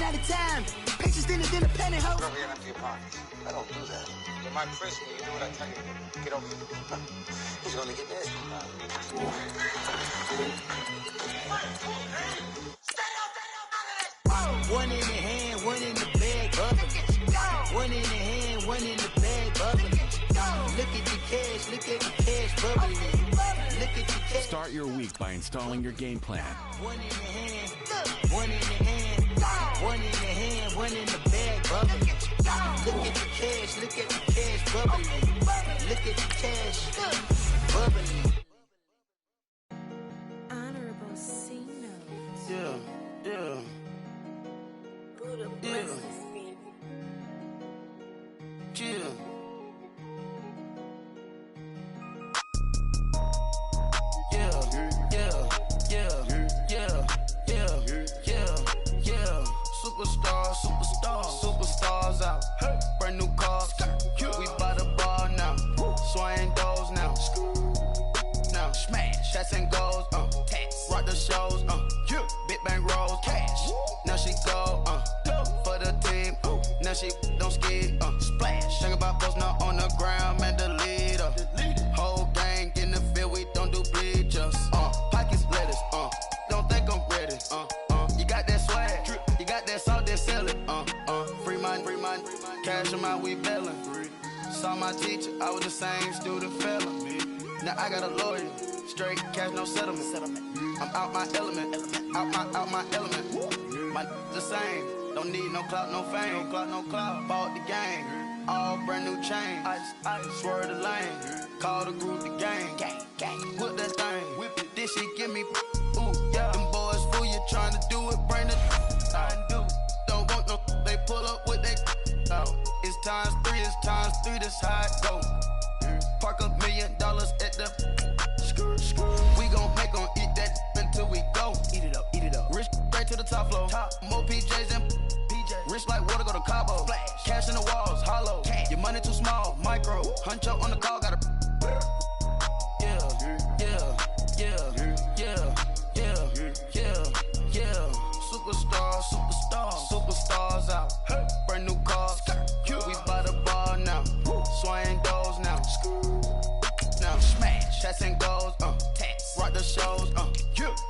out of time. Patience than a penny hoe. Over here, empty your pockets. I don't do that. You're my prisoner. You do what I tell you. Get over here. He's gonna get this. One in the hand, one in the bag, bubbling. One in the hand, one in the bag, bubbling. Look at the cash, look at the cash bubbling. Look at the cash. Start your week by installing your game plan. One in the hand, one in the hand, one in the hand, one in the bag, bubbling. Look at the cash, look at the cash bubbling. Look at the cash bubbling. Honorable C notes. Yeah. Superstars out. Brand new cars. We by the bar now. Swaying doors now. Now smash. Shots and goals. Rock the shows. Big bang rolls. Cash. Now she go. For the team. Now she don't ski. Splash. Think about post now on the ground. Man, the leader. Whole gang in the field. We don't do bleachers. Pockets lettuce. Don't think I'm ready. You got that swag. You got that salt that sell it. Free mind. Cash amount we bailin'. Saw my teacher. I was the same student fella. Now I got a lawyer. Straight cash, no settlement. I'm out my element. Out my element. My the same. Don't need no clout, no fame. No clout. Bought the game. All brand new chain. Ice. Swerve the lane. Call the group the gang. Whip that thing. Whip it. This shit give me. Ooh, yeah. Them boys fool you trying to do it. Bring it. I do. Don't want no. They pull up with they. Out. It's times 3. This how it go. Park $1 million at the. We gon' make 'em eat that until we go. Eat it up. Rich straight to the top floor. More PJs and PJ. Rich like water, go to Cabo. Splash. Cash in the walls, hollow. Cash. Your money too small, micro. Huncho on the call, gotta. Superstars out. Brand new cars. We by the bar now. Swaying doors now. Now smash. Shots and goals. Rock the shows.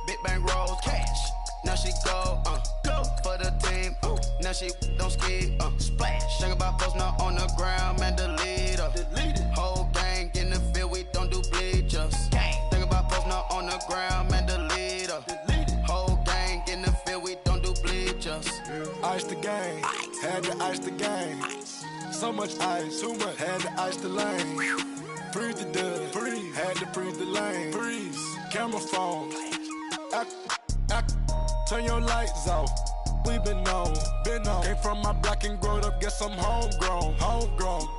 Big bang rolls. Cash. Now she go. For the team. Now she don't ski. Splash. Think about post now on the ground. Man, the leader. Whole gang in the field. We don't do bleachers. Think about post now on the ground. Man, the leader. Whole gang in the field. We don't do bleachers. Ice the game. Had to ice the game. So much ice. Too much. Had to ice the lane. Freeze the dub. Freeze. Had to freeze the lane. Freeze. Camera phone. Turn your lights off. We been on. Came from my block and growed up. Guess I'm homegrown.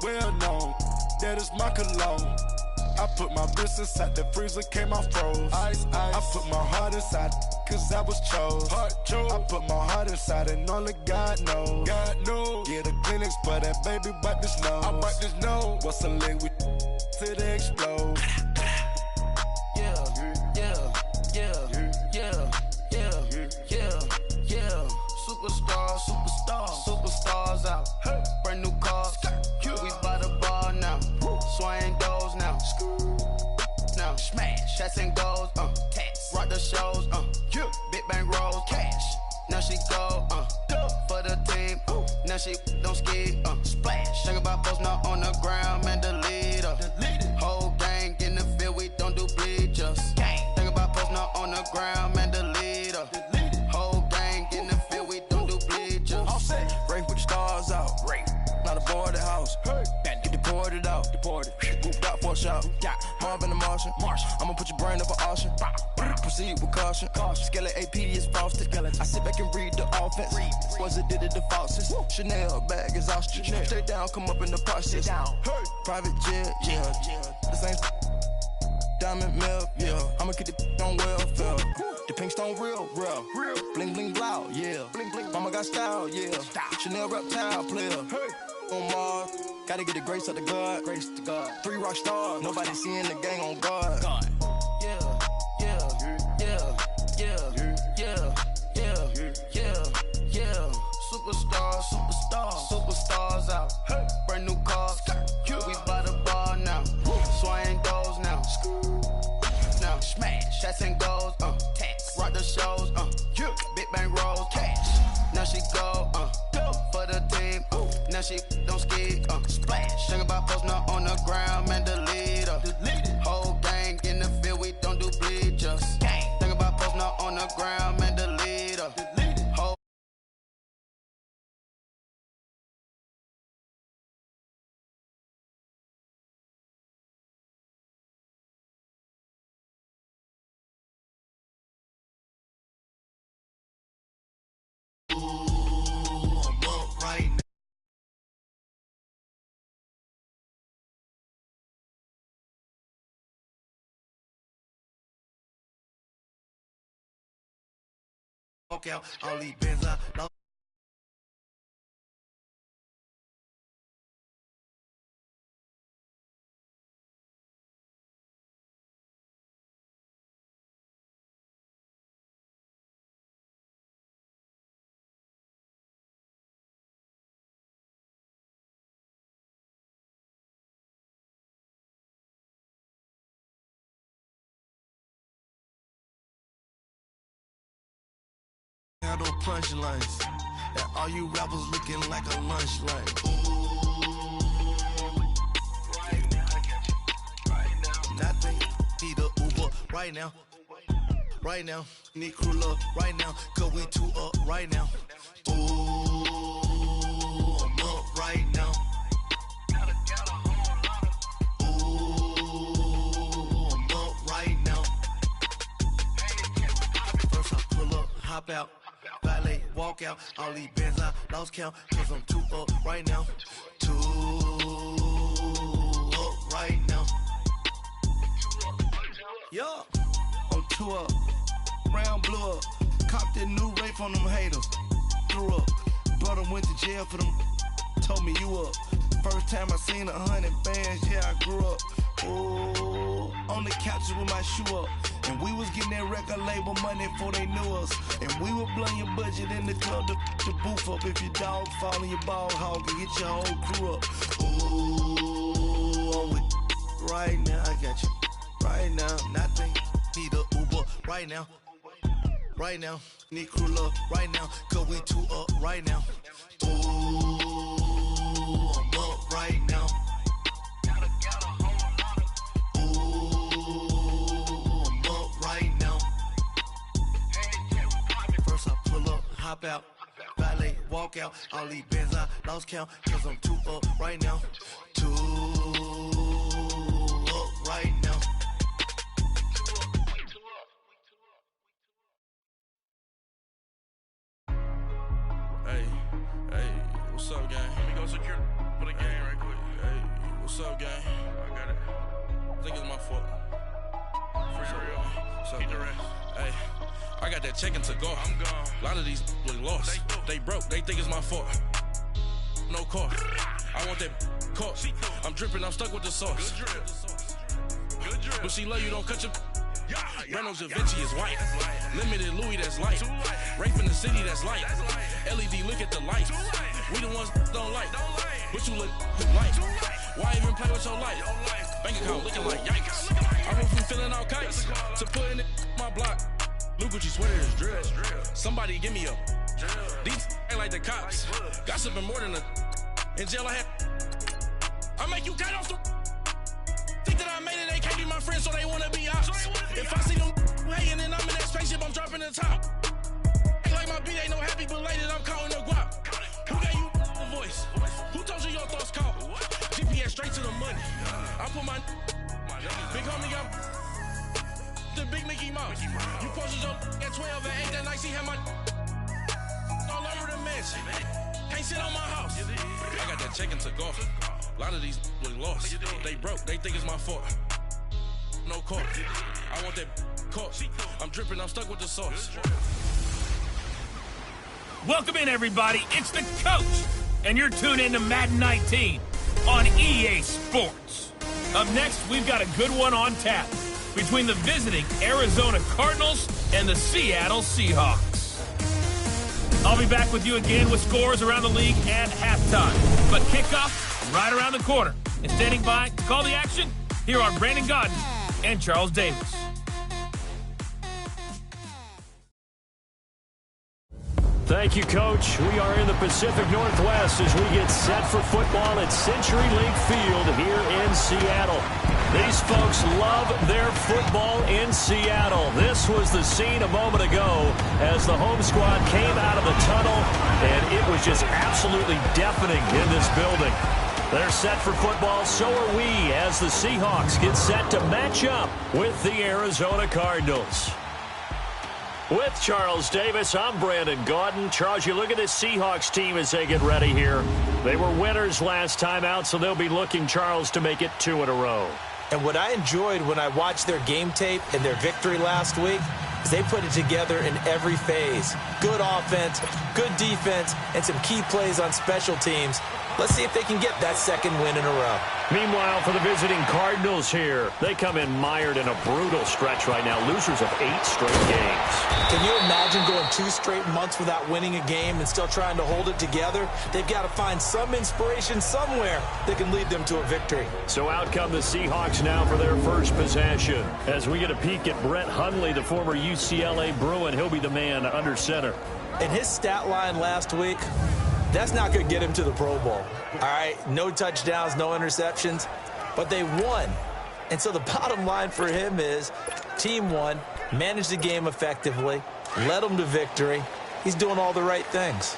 Well known. That is my cologne. I put my wrist inside the freezer, came out froze. Ice. I put my heart inside, cause I was chose. I put my heart inside and only God knows. Get a clinics for that baby, wipe this nose. I wipe this nose. What's a link with till they explode? Superstars out. Brand new cars. We by the bar now. Swaying doors now. Now smash. Shots and goals. Rock the shows. Big bang rolls. Cash. Now she go. For the team. Now she don't ski. Splash. Think about post now on the ground. Man, the leader. Whole gang in the field. We don't do bleachers. Think about post now on the ground. Man, the leader. Whole gang in the field. We don't do bleachers. All set. Rain with the stars out. Not a board the house. Get deported out. Moved out for a shot. Marvin the Martian. I'ma put your brain up for auction. Proceed with caution. Skeleton AP is frosted. I sit back and read the offense. Was it did it the falsest? Chanel bag is ostrich. Stay down, come up in the process. Private jet, yeah. The same diamond milk, yeah. I'ma get the on welfare. The pink stone real. Bling bling blow, yeah. Mama got style, yeah. Chanel reptile player. On Mars, gotta get the grace of the God. 3 rock stars, nobody seeing the gang on guard. Superstars out, brand new cars. We by the bar now, swaying doors now. Now smash, shots and goals, tax. Rock the shows, big bang rolls, cash. Now she go, for the team, now she don't ski, splash. Think about posting up on the ground, man, the leader. Whole gang in the field, we don't do bleachers. Think about posting up on the ground, man, the leader. Whole walk out, all these bins out. Handle punchlines, and all you rappers looking like a lunch line. Right now, I got you. Right now, nothing. Need a Uber right now. Right now, need crew love right now. Cause we two up right now. Ooh, I'm up right now. Ooh, I'm up right now. First I pull up, hop out. Valet, walk out, all these bands I lost count, cause I'm two up right now. Two up right now. Yeah, I'm two up, round blew up, copped that new rape on them haters, threw up, brother went to jail for them, told me you up. First time I seen 100 bands, yeah, I grew up. Ooh, on the couches with my shoe up. And we was getting that record label money before they knew us. And we were blowing your budget in the club to boof up. If your dog fall in your ball hog and get your whole crew up. Ooh, I'm with right now, I got you. Right now, nothing. Need a Uber right now. Right now, need crew love right now. Cause we two up right now. Ooh, I'm up right now. Hop out, valet, walk out, all these bands I lost count, cause I'm two up right now, two up right now. Hey, what's up, gang? Let me go secure for the game right quick. Hey, what's up, gang? I got it. I think it's my fault. For real. Keep the rest. Hey. I got that check to go. I'm gone. A lot of these was lost. They broke. They think it's my fault. No car. I want that car. I'm dripping. I'm stuck with the sauce. Good drip. But she love you. Don't cut your. Reynolds Da Vinci is white. Limited Louis, that's light. Rape in the city, that's light. LED, look at the lights. We the ones don't like. But you look light. Why even play with your life? Bank account looking like yikes. I went from filling out kites to putting it my block. Blue Gucci sweater is drill. Somebody give me a. These ain't like the cops. Gossiping more than a. In jail I had. I make you cut off the. Think that I made it, they can't be my friends, so they wanna be ops. If I see them hating and I'm in that spaceship, I'm dropping the top. Ain't like my beat ain't no happy belated, I'm counting the guap. Who gave you the voice? Who told you your thoughts count? GPS straight to the money. I put my big homie got the big Mickey Mouse. You posted your at 12 and 8 that night, see how my all over the mansion. Can't sit on my house. I got that check to go. A lot of these was lost. They broke. They think it's my fault. No car. I want that car. I'm dripping. I'm stuck with the sauce. Welcome in, everybody. It's the coach, and you're tuned in to Madden 19 on EA Sports. Up next, we've got a good one on tap between the visiting Arizona Cardinals and the Seattle Seahawks. I'll be back with you again with scores around the league at halftime. But kickoff right around the corner. And standing by to call the action, here are Brandon Gaudin and Charles Davis. Thank you, Coach. We are in the Pacific Northwest as we get set for football at CenturyLink Field here in Seattle. These folks love their football in Seattle. This was the scene a moment ago as the home squad came out of the tunnel, and it was just absolutely deafening in this building. They're set for football, so are we, as the Seahawks get set to match up with the Arizona Cardinals. With Charles Davis, I'm Brandon Gaudin. Charles, you look at this Seahawks team as they get ready here. They were winners last time out, so they'll be looking, Charles, to make it 2 in a row. And what I enjoyed when I watched their game tape and their victory last week is they put it together in every phase. Good offense, good defense, and some key plays on special teams. Let's see if they can get that second win in a row. Meanwhile, for the visiting Cardinals here, they come in mired in a brutal stretch right now. Losers of 8 straight games. Can you imagine going 2 straight months without winning a game and still trying to hold it together? They've got to find some inspiration somewhere that can lead them to a victory. So out come the Seahawks now for their first possession. As we get a peek at Brett Hundley, the former UCLA Bruin, he'll be the man under center. In his stat line last week, that's not going to get him to the Pro Bowl. All right, no touchdowns, no interceptions, but they won. And so the bottom line for him is team won, managed the game effectively, led them to victory. He's doing all the right things.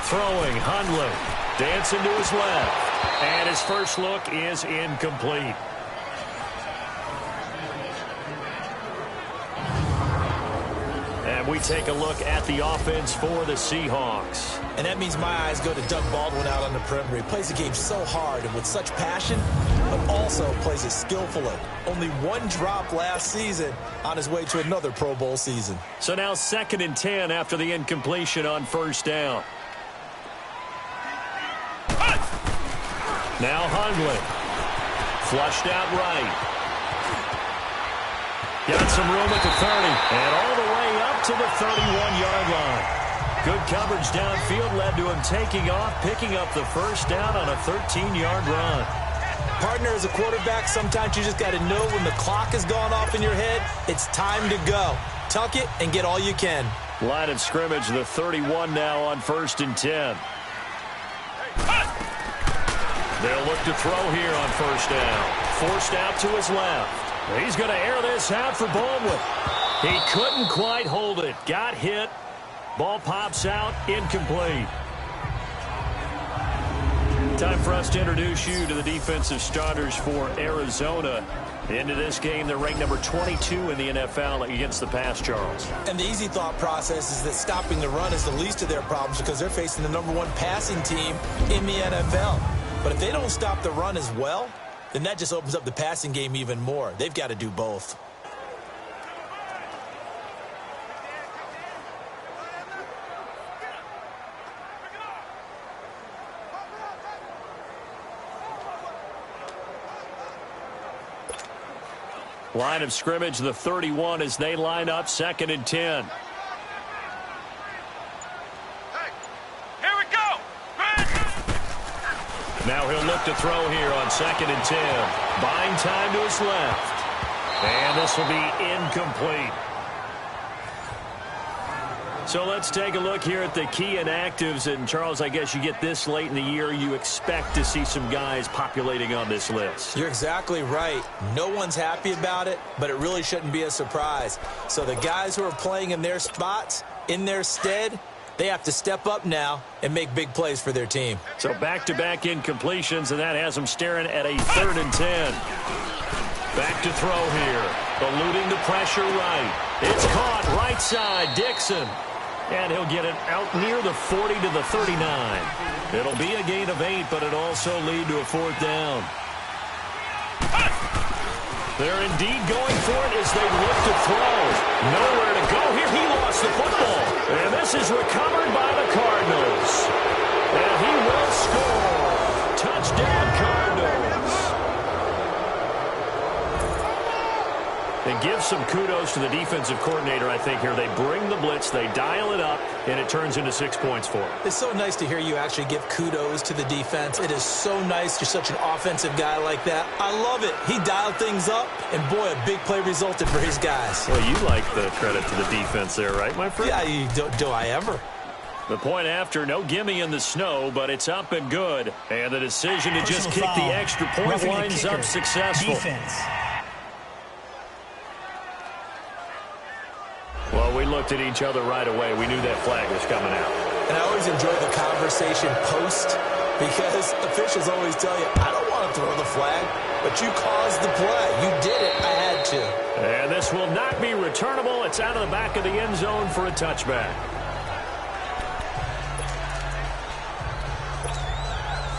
Throwing, Hundley, dancing to his left, and his first look is incomplete. And we take a look at the offense for the Seahawks. And that means my eyes go to Doug Baldwin out on the perimeter. He plays the game so hard and with such passion, but also plays it skillfully. Only 1 drop last season on his way to another Pro Bowl season. So now 2nd and 10 after the incompletion on first down. Now Hundley. Flushed out right. Got some room at the 30, and all the way up to the 31-yard line. Good coverage downfield led to him taking off, picking up the first down on a 13-yard run. Partner, as a quarterback, sometimes you just got to know when the clock has gone off in your head, it's time to go. Tuck it and get all you can. Line of scrimmage, the 31 now on 1st and 10. They'll look to throw here on first down. Forced out to his left. He's going to air this out for Baldwin. He couldn't quite hold it. Got hit. Ball pops out. Incomplete. Time for us to introduce you to the defensive starters for Arizona. Into this game, they're ranked number 22 in the NFL against the pass, Charles. And the easy thought process is that stopping the run is the least of their problems because they're facing the number 1 passing team in the NFL. But if they don't stop the run as well, then that just opens up the passing game even more. They've got to do both. Line of scrimmage, the 31 as they line up 2nd and 10. Now he'll look to throw here on 2nd and 10. Buying time to his left. And this will be incomplete. So let's take a look here at the key inactives. And, Charles, I guess you get this late in the year, you expect to see some guys populating on this list. You're exactly right. No one's happy about it, but it really shouldn't be a surprise. So the guys who are playing in their spots, in their stead, they have to step up now and make big plays for their team. So back-to-back incompletions, and that has them staring at a 3rd and 10. Back to throw here. Eluding the pressure right. It's caught right side. Dixon. And he'll get it out near the 40 to the 39. It'll be a gain of 8, but it'll also lead to a 4th down. They're indeed going for it as they look to throw. Nowhere to go here. He lost the football. And this is recovered by the Cardinals. And he will score. Touchdown, Cardinals. give some kudos to the defensive coordinator, I think, here. They bring the blitz, they dial it up, and it turns into 6 points for them. It's so nice to hear you actually give kudos to the defense. It is so nice. You're such an offensive guy like that. I love it. He dialed things up, and boy, a big play resulted for his guys. Well, you like the credit to the defense there, right, my friend? Yeah, do I ever? The point after, no gimme in the snow, but it's up and good. And the decision to just kick the extra point winds up successful. Defense. Well, we looked at each other right away. We knew that flag was coming out. And I always enjoy the conversation post because officials always tell you, I don't want to throw the flag, but you caused the play. You did it. I had to. And this will not be returnable. It's out of the back of the end zone for a touchback.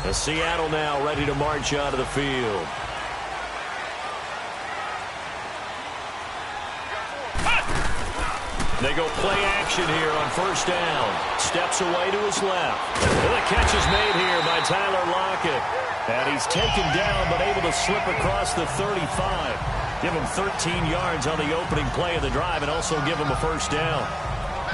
The Seattle now ready to march out of the field. They go play action here on first down. Steps away to his left. And the catch is made here by Tyler Lockett. And he's taken down but able to slip across the 35. Give him 13 yards on the opening play of the drive and also give him a first down.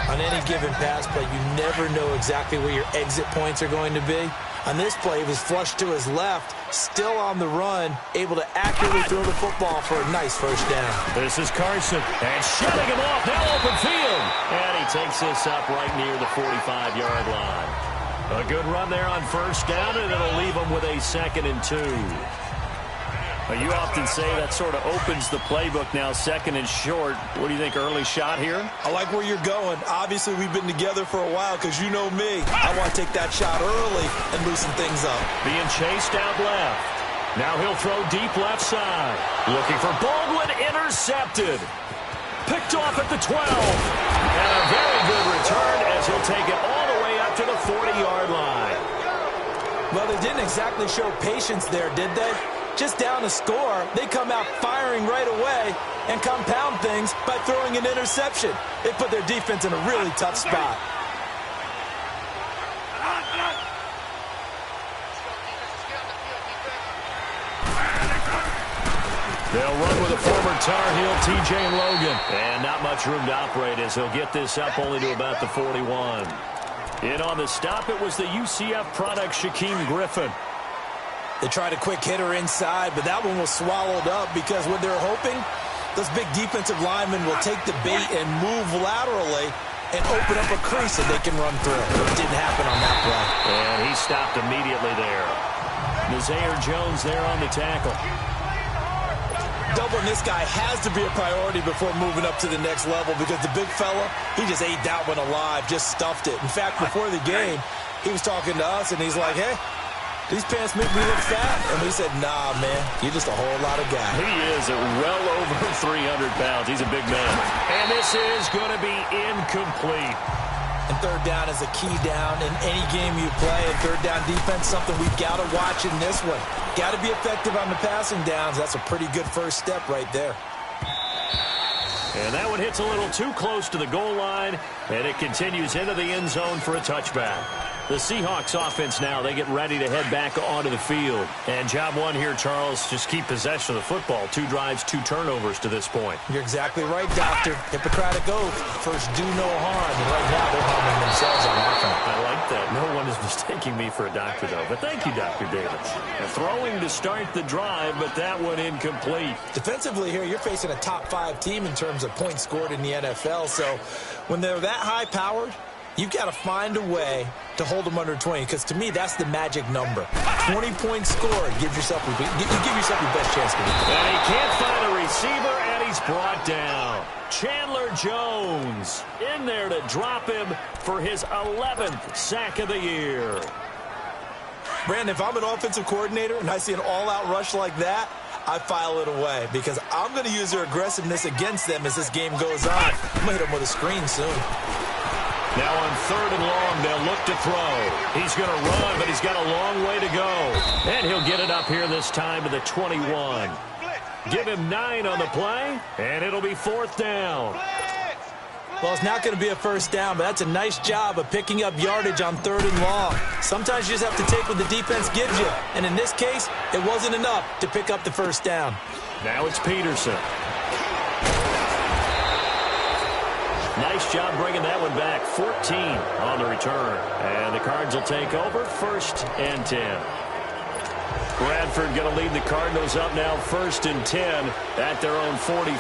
On any given pass play, you never know exactly where your exit points are going to be. On this play, he was flushed to his left, still on the run, able to accurately throw the football for a nice first down. This is Carson, and shutting him off, now open field. And he takes this up right near the 45-yard line. A good run there on first down, and it'll leave him with a 2nd and 2. You often say that sort of opens the playbook now, 2nd and short. What do you think, early shot here? I like where you're going. Obviously, we've been together for a while because you know me. I want to take that shot early and loosen things up. Being chased out left. Now he'll throw deep left side. Looking for Baldwin, intercepted. Picked off at the 12. And a very good return as he'll take it all the way up to the 40-yard line. Well, they didn't exactly show patience there, did they? Just down a score, they come out firing right away and compound things by throwing an interception. They put their defense in a really tough spot. They'll run with a former Tar Heel, T.J. Logan. And not much room to operate as he'll get this up only to about the 41. In on the stop, it was the UCF product, Shaquem Griffin. They tried a quick hitter inside, but that one was swallowed up because what they're hoping, those big defensive linemen will take the bait and move laterally and open up a crease that they can run through. It didn't happen on that play. And he stopped immediately there. Nazaire Jones there on the tackle. Doubling this guy has to be a priority before moving up to the next level because the big fella, he just ate that one alive, just stuffed it. In fact, before the game, he was talking to us, and he's like, hey, these pants make me look fat. And we said, nah, man, you're just a whole lot of guy. He is at well over 300 pounds. He's a big man. And this is going to be incomplete. And third down is a key down in any game you play. And third down defense, something we've got to watch in this one. Got to be effective on the passing downs. That's a pretty good first step right there. And that one hits a little too close to the goal line, and it continues into the end zone for a touchback. The Seahawks offense now, they get ready to head back onto the field. And job one here, Charles, just keep possession of the football. 2 drives, 2 turnovers to this point. You're exactly right, Doctor. Hippocratic oath. First, do no harm. And right now, they're harming themselves on offense. I like that. No one is mistaking me for a doctor, though. But thank you, Dr. Davis. Throwing to start the drive, but that one incomplete. Defensively here, you're facing a top 5 team in terms of points scored in the NFL. So when they're that high-powered, you've got to find a way to hold them under 20, because to me, that's the magic number. 20 points scored. Give yourself your best chance to win. And he can't find a receiver, and he's brought down. Chandler Jones in there to drop him for his 11th sack of the year. Brandon, if I'm an offensive coordinator and I see an all-out rush like that, I file it away because I'm going to use their aggressiveness against them as this game goes on. I'm going to hit them with a screen soon. Now on 3rd and long, they'll look to throw. He's going to run, but he's got a long way to go. And he'll get it up here this time to the 21. Give him 9 on the play, and it'll be 4th down. Well, it's not going to be a first down, but that's a nice job of picking up yardage on 3rd and long. Sometimes you just have to take what the defense gives you. And in this case, it wasn't enough to pick up the first down. Now it's Peterson. Nice job bringing that one back. 14 on the return. And the Cards will take over 1st and 10. Bradford going to lead the Cardinals up now 1st and 10 at their own 43.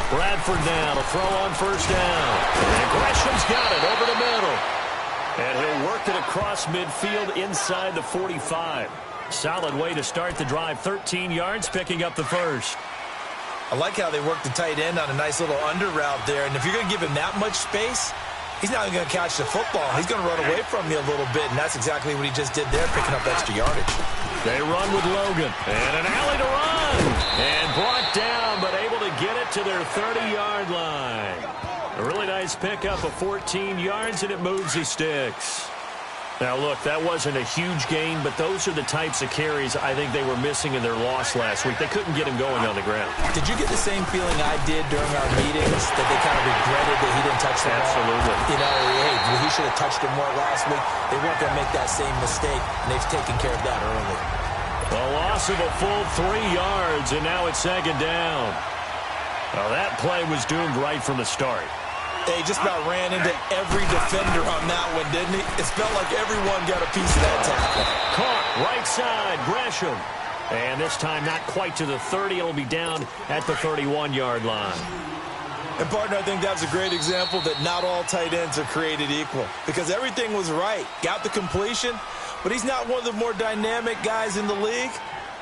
Bradford now to throw on 1st down. And Gresham's got it over the middle. And he'll work it across midfield inside the 45. Solid way to start the drive. 13 yards, picking up the 1st. I like how they work the tight end on a nice little under route there. And if you're going to give him that much space, he's not even going to catch the football. He's going to run away from you a little bit, and that's exactly what he just did there, picking up extra yardage. They run with Logan. And an alley to run. And brought down, but able to get it to their 30-yard line. A really nice pickup of 14 yards, and it moves the sticks. Now, look, that wasn't a huge gain, but those are the types of carries I think they were missing in their loss last week. They couldn't get him going on the ground. Did you get the same feeling I did during our meetings, that they kind of regretted that he didn't touch the ball? Absolutely. You know, hey, he should have touched him more last week. They weren't going to make that same mistake, and they've taken care of that early. A loss of a full 3 yards, and now it's 2nd down. Well, that play was doomed right from the start. He just about ran into every defender on that one, didn't he? It felt like everyone got a piece of that tackle. Caught, right side, Gresham. And this time not quite to the 30. It'll be down at the 31-yard line. And, partner, I think that's a great example that not all tight ends are created equal. Because everything was right. Got the completion, but he's not one of the more dynamic guys in the league.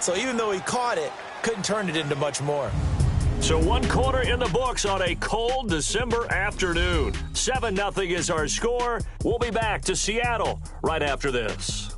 So even though he caught it, couldn't turn it into much more. So 1 quarter in the books on a cold December afternoon. 7-0 is our score. We'll be back to Seattle right after this.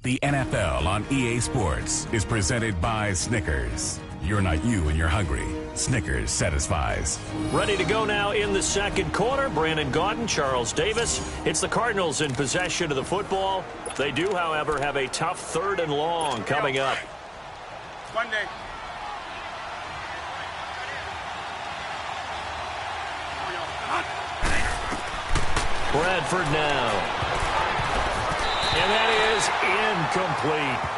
The NFL on EA Sports is presented by Snickers. You're not you when you're hungry. Snickers satisfies. Ready to go now in the 2nd quarter. Brandon Gaudin, Charles Davis. It's the Cardinals in possession of the football. They do, however, have a tough 3rd and long coming up. Monday. Bradford now. And that is incomplete.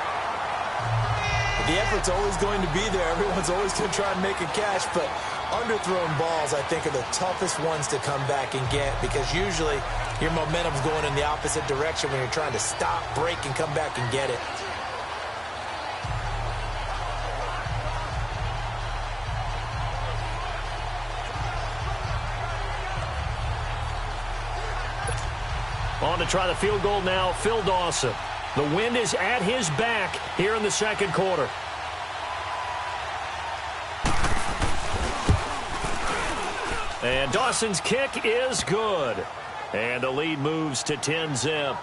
The effort's always going to be there. Everyone's always going to try and make a catch, but underthrown balls, I think, are the toughest ones to come back and get, because usually your momentum's going in the opposite direction when you're trying to stop, break, and come back and get it. On to try the field goal now, Phil Dawson. The wind is at his back here in the 2nd quarter. And Dawson's kick is good. And the lead moves to 10-zip.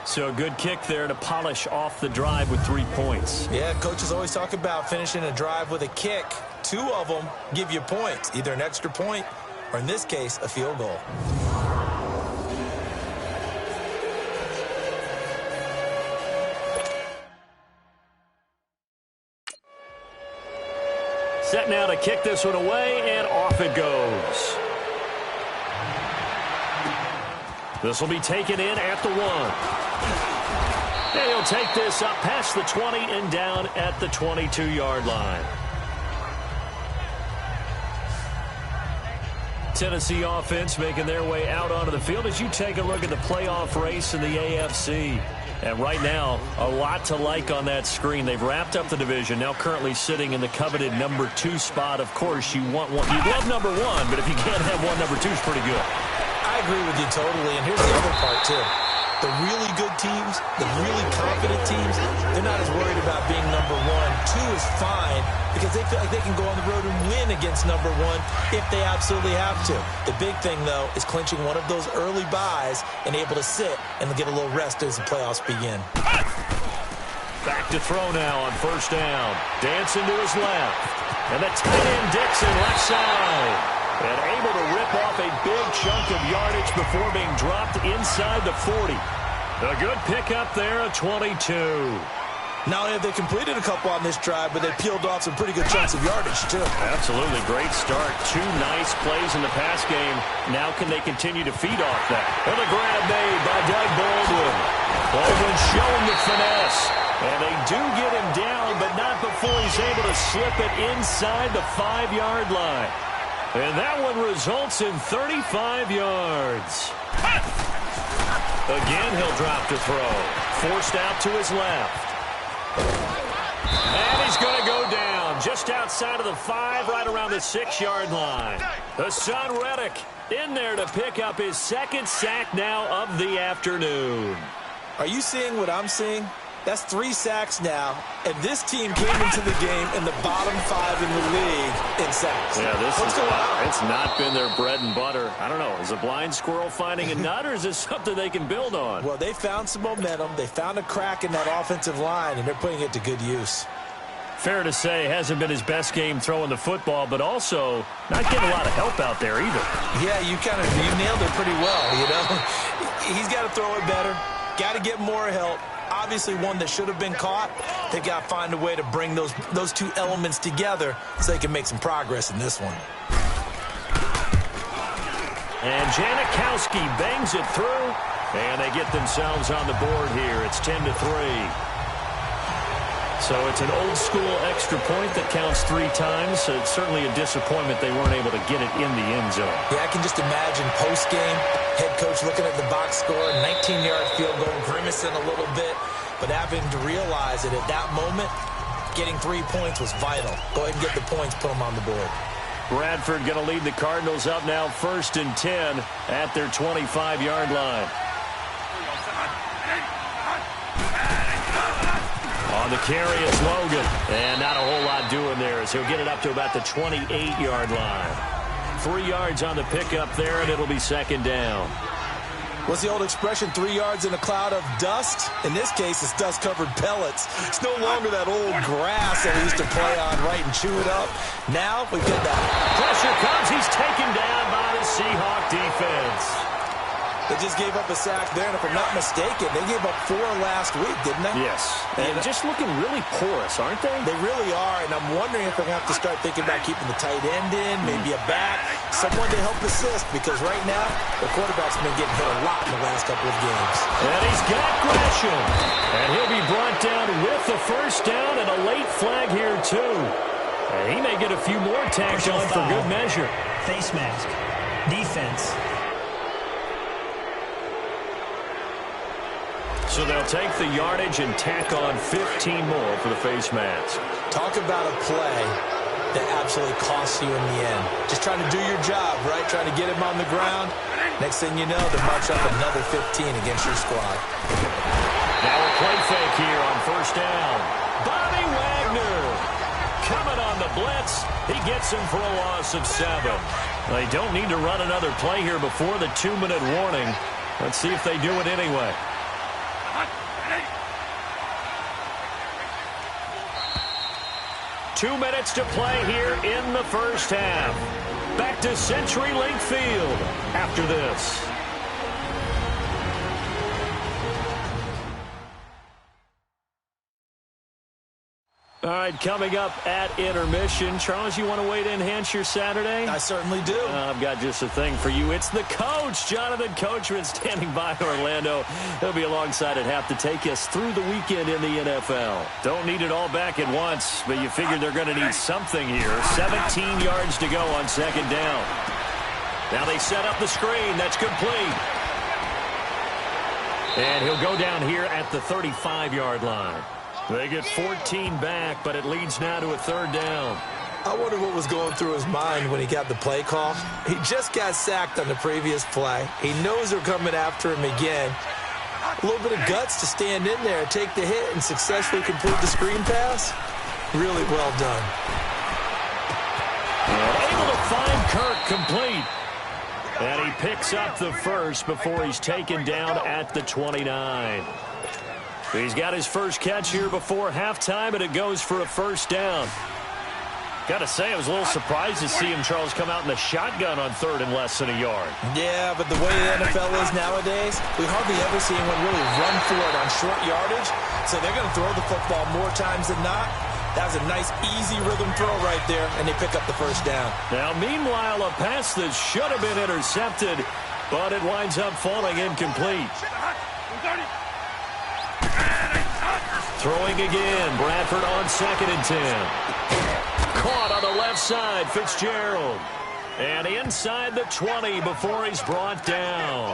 So a good kick there to polish off the drive with 3 points. Yeah, coaches always talk about finishing a drive with a kick. 2 of them give you points, either an extra point or, in this case, a field goal. Set now to kick this one away, and off it goes. This will be taken in at the 1. And he'll take this up past the 20 and down at the 22-yard line. Tennessee offense making their way out onto the field as you take a look at the playoff race in the AFC. And right now, a lot to like on that screen. They've wrapped up the division, now currently sitting in the coveted number 2 spot. Of course, you want one. You'd love number 1, but if you can't have one, number 2 is pretty good. I agree with you totally, and here's the other part, too. The really good teams, the really confident teams, they're not as worried about being number 1. 2 is fine because they feel like they can go on the road and win against number 1 if they absolutely have to. The big thing, though, is clinching one of those early byes and able to sit and get a little rest as the playoffs begin. Back to throw now on 1st down. Dancing to his left. And the tight end Dixon left side. And able to rip off a big chunk of yardage before being dropped inside the 40. A good pickup there at 22. Not only have they completed a couple on this drive, but they peeled off some pretty good chunks of yardage, too. Absolutely. Great start. 2 nice plays in the pass game. Now can they continue to feed off that? And a grab made by Doug Baldwin. Baldwin showing the finesse. And they do get him down, but not before he's able to slip it inside the 5-yard line. And that one results in 35 yards. Again, he'll drop to throw. Forced out to his left. And he's going to go down just outside of the 5, right around the 6-yard line. Hassan Reddick in there to pick up his 2nd sack now of the afternoon. Are you seeing what I'm seeing? That's 3 sacks now, and this team came into the game in the bottom 5 in the league in sacks. Yeah, What's going on? It's not been their bread and butter. I don't know. Is a blind squirrel finding a nut, or is this something they can build on? Well, they found some momentum. They found a crack in that offensive line, and they're putting it to good use. Fair to say, hasn't been his best game throwing the football, but also not getting a lot of help out there either. Yeah, you nailed it pretty well, you know. He's got to throw it better. Got to get more help. Obviously one that should have been caught. They've got to find a way to bring those 2 elements together so they can make some progress in this one. And Janikowski bangs it through, and they get themselves on the board here. It's 10-3. So it's an old-school extra point that counts 3 times. So it's certainly a disappointment they weren't able to get it in the end zone. Yeah, I can just imagine post-game, head coach looking at the box score, 19-yard field goal, grimacing a little bit, but having to realize that at that moment, getting 3 points was vital. Go ahead and get the points, put them on the board. Bradford going to lead the Cardinals up now 1st and 10 at their 25-yard line. On the carry, it's Logan. And not a whole lot doing there as he'll get it up to about the 28-yard line. 3 yards on the pickup there, and it'll be 2nd down. What's the old expression, 3 yards in a cloud of dust? In this case, it's dust-covered pellets. It's no longer that old grass that we used to play on, right, and chew it up. Now we've got that. Pressure comes. He's taken down by the Seahawk defense. They just gave up a sack there, and if I'm not mistaken, they gave up 4 last week, didn't they? Yes. And just looking really porous, aren't they? They really are, and I'm wondering if they're going to have to start thinking about keeping the tight end in, maybe a back, someone to help assist, because right now, the quarterback's been getting hit a lot in the last couple of games. And he's got Gresham. And he'll be brought down with the 1st down and a late flag here, too. And he may get a few more tacked on for good measure. Face mask. Defense. So they'll take the yardage and tack on 15 more for the face mask. Talk about a play that absolutely costs you in the end. Just trying to do your job, right? Trying to get him on the ground. Next thing you know, they march up another 15 against your squad. Now a play fake here on 1st down. Bobby Wagner coming on the blitz. He gets him for a loss of 7. They don't need to run another play here before the 2-minute warning. Let's see if they do it anyway. 2 minutes to play here in the 1st half. Back to CenturyLink Field after this. All right, coming up at intermission. Charles, you want to wait to enhance your Saturday? I certainly do. I've got just a thing for you. It's the coach, Jonathan Coachman, standing by Orlando. He'll be alongside at half to take us through the weekend in the NFL. Don't need it all back at once, but you figure they're going to need something here. 17 yards to go on 2nd down. Now they set up the screen. That's complete. And he'll go down here at the 35-yard line. They get 14 back, but it leads now to a 3rd down. I wonder what was going through his mind when he got the play call. He just got sacked on the previous play. He knows they're coming after him again. A little bit of guts to stand in there, take the hit, and successfully complete the screen pass. Really well done. Able to find Kirk complete. And he picks up the 1st before he's taken down at the 29. He's got his first catch here before halftime, and it goes for a 1st down. Got to say, I was a little surprised to see him, Charles, come out in the shotgun on 3rd and less than a yard. Yeah, but the way the NFL is nowadays, we hardly ever see anyone really run for it on short yardage. I'd say they're going to throw the football more times than not. That was a nice, easy rhythm throw right there, and they pick up the first down. Now, meanwhile, a pass that should have been intercepted, but it winds up falling incomplete. Throwing again. Bradford on 2nd and 10. Caught on the left side, Fitzgerald. And inside the 20 before he's brought down.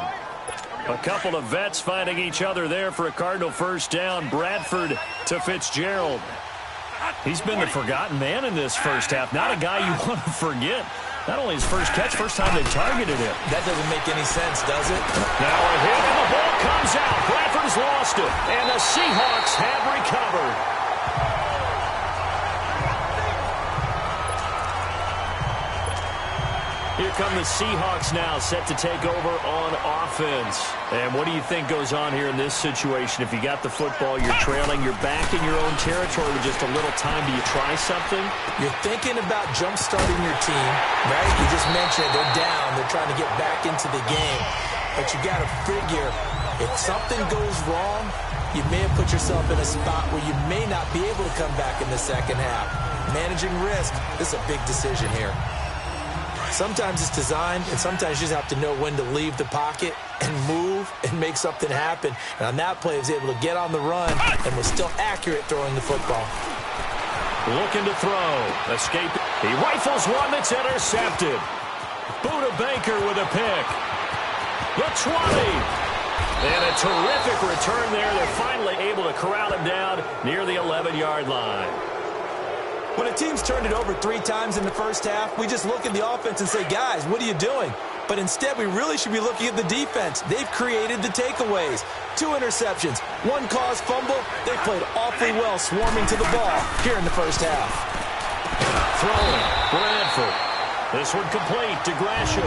A couple of vets fighting each other there for a Cardinal first down. Bradford to Fitzgerald. He's been the forgotten man in this first half. Not a guy you want to forget. Not only his first catch, first time they targeted him. That doesn't make any sense, does it? Now a hit and the ball comes out. Bradford's lost it. And the Seahawks have recovered. Here come the Seahawks now, set to take over on offense. And what do you think goes on here in this situation? If you got the football, you're trailing, you're back in your own territory with just a little time. Do you try something? You're thinking about jump-starting your team, right? You just mentioned they're down. They're trying to get back into the game. But you got to figure, if something goes wrong, you may have put yourself in a spot where you may not be able to come back in the second half. Managing risk, this is a big decision here. Sometimes it's designed, and sometimes you just have to know when to leave the pocket and move and make something happen. And on that play, he was able to get on the run and was still accurate throwing the football. Looking to throw. Escape. He rifles one that's intercepted. Buda Baker with a pick. The 20. And a terrific return there. They're finally able to corral him down near the 11-yard line. When a team's turned it over 3 times in the first half, we just look at the offense and say, guys, what are you doing? But instead, we really should be looking at the defense. They've created the takeaways. 2 interceptions, 1 caused fumble. They played awfully well swarming to the ball here in the first half. Throwing, Bradford. This one complete to Gresham.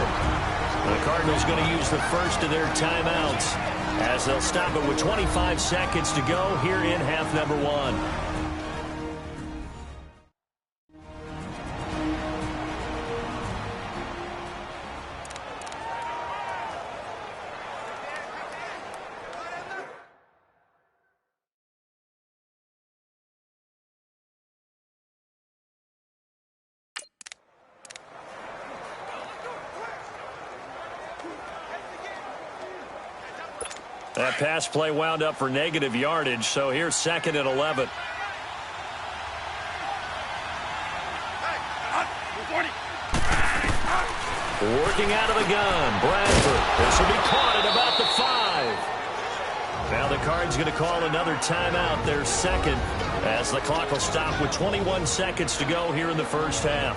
The Cardinals going to use the first of their timeouts as they'll stop it with 25 seconds to go here in half number 1. That pass play wound up for negative yardage, so here's 2nd and 11. Working out of the gun, Bradford. This will be caught at about the 5. Now the Cards going to call another timeout, their second, as the clock will stop with 21 seconds to go here in the first half.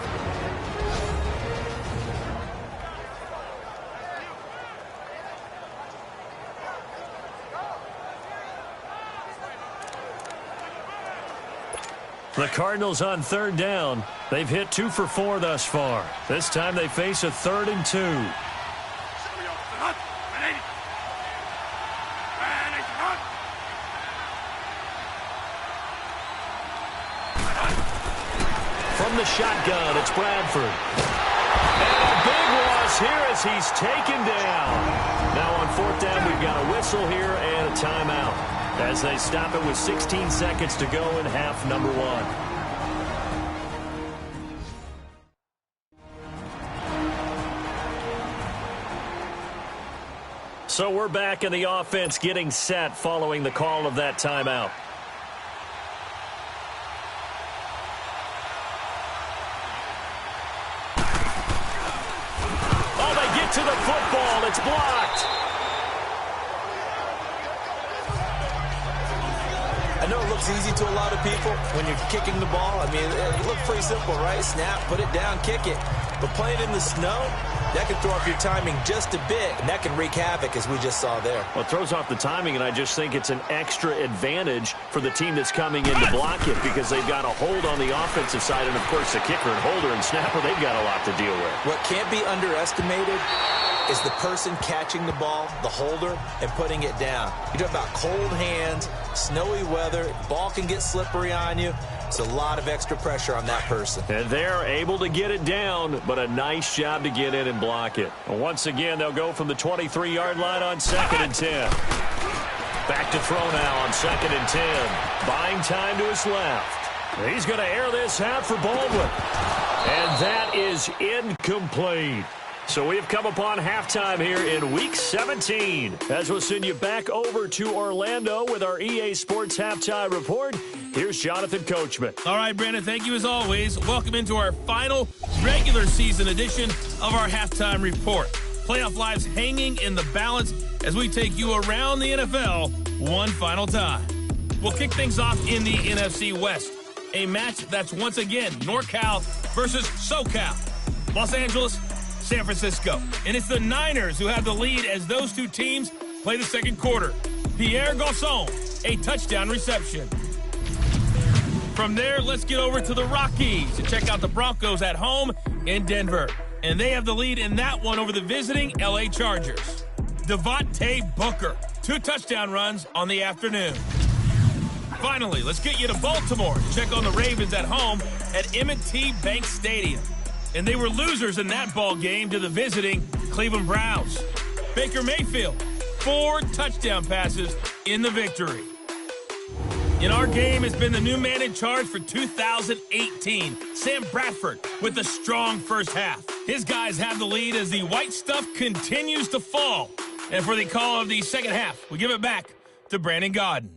The Cardinals on 3rd down. They've hit 2 for 4 thus far. This time they face a 3rd and 2. From the shotgun, it's Bradford. And a big loss here as he's taken down. Now on 4th down, we've got a whistle here and a timeout, as they stop it with 16 seconds to go in half number 1. So we're back in the offense getting set following the call of that timeout. Oh, they get to the football. It's blocked. I know it looks easy to a lot of people when you're kicking the ball. I mean, it looks pretty simple, right? Snap, put it down, kick it. But playing in the snow, that can throw off your timing just a bit, and that can wreak havoc, as we just saw there. Well, it throws off the timing, and I just think it's an extra advantage for the team that's coming in to block it, because they've got a hold on the offensive side, and, of course, the kicker and holder and snapper, they've got a lot to deal with. What can't be underestimated is the person catching the ball, the holder, and putting it down. You're talking about cold hands, snowy weather, ball can get slippery on you. It's a lot of extra pressure on that person. And they're able to get it down, but a nice job to get in and block it. Once again, they'll go from the 23-yard line on 2nd and 10. Back to throw now on 2nd and 10. Buying time to his left. He's going to air this out for Baldwin. And that is incomplete. So we have come upon halftime here in Week 17. As we'll send you back over to Orlando with our EA Sports Halftime Report, here's Jonathan Coachman. All right, Brandon, thank you as always. Welcome into our final regular season edition of our Halftime Report. Playoff lives hanging in the balance as we take you around the NFL one final time. We'll kick things off in the NFC West. A match that's once again NorCal versus SoCal. Los Angeles, San Francisco. And it's the Niners who have the lead as those two teams play the second quarter. Pierre Garçon, a touchdown reception. From there, let's get over to the Rockies to check out the Broncos at home in Denver. And they have the lead in that one over the visiting LA Chargers. Devontae Booker, 2 touchdown runs on the afternoon. Finally, let's get you to Baltimore to check on the Ravens at home at M&T Bank Stadium. And they were losers in that ball game to the visiting Cleveland Browns. Baker Mayfield, 4 touchdown passes in the victory. In our game has been the new man in charge for 2018, Sam Bradford, with a strong first half. His guys have the lead as the white stuff continues to fall. And for the call of the second half, we give it back to Brandon Gaudin.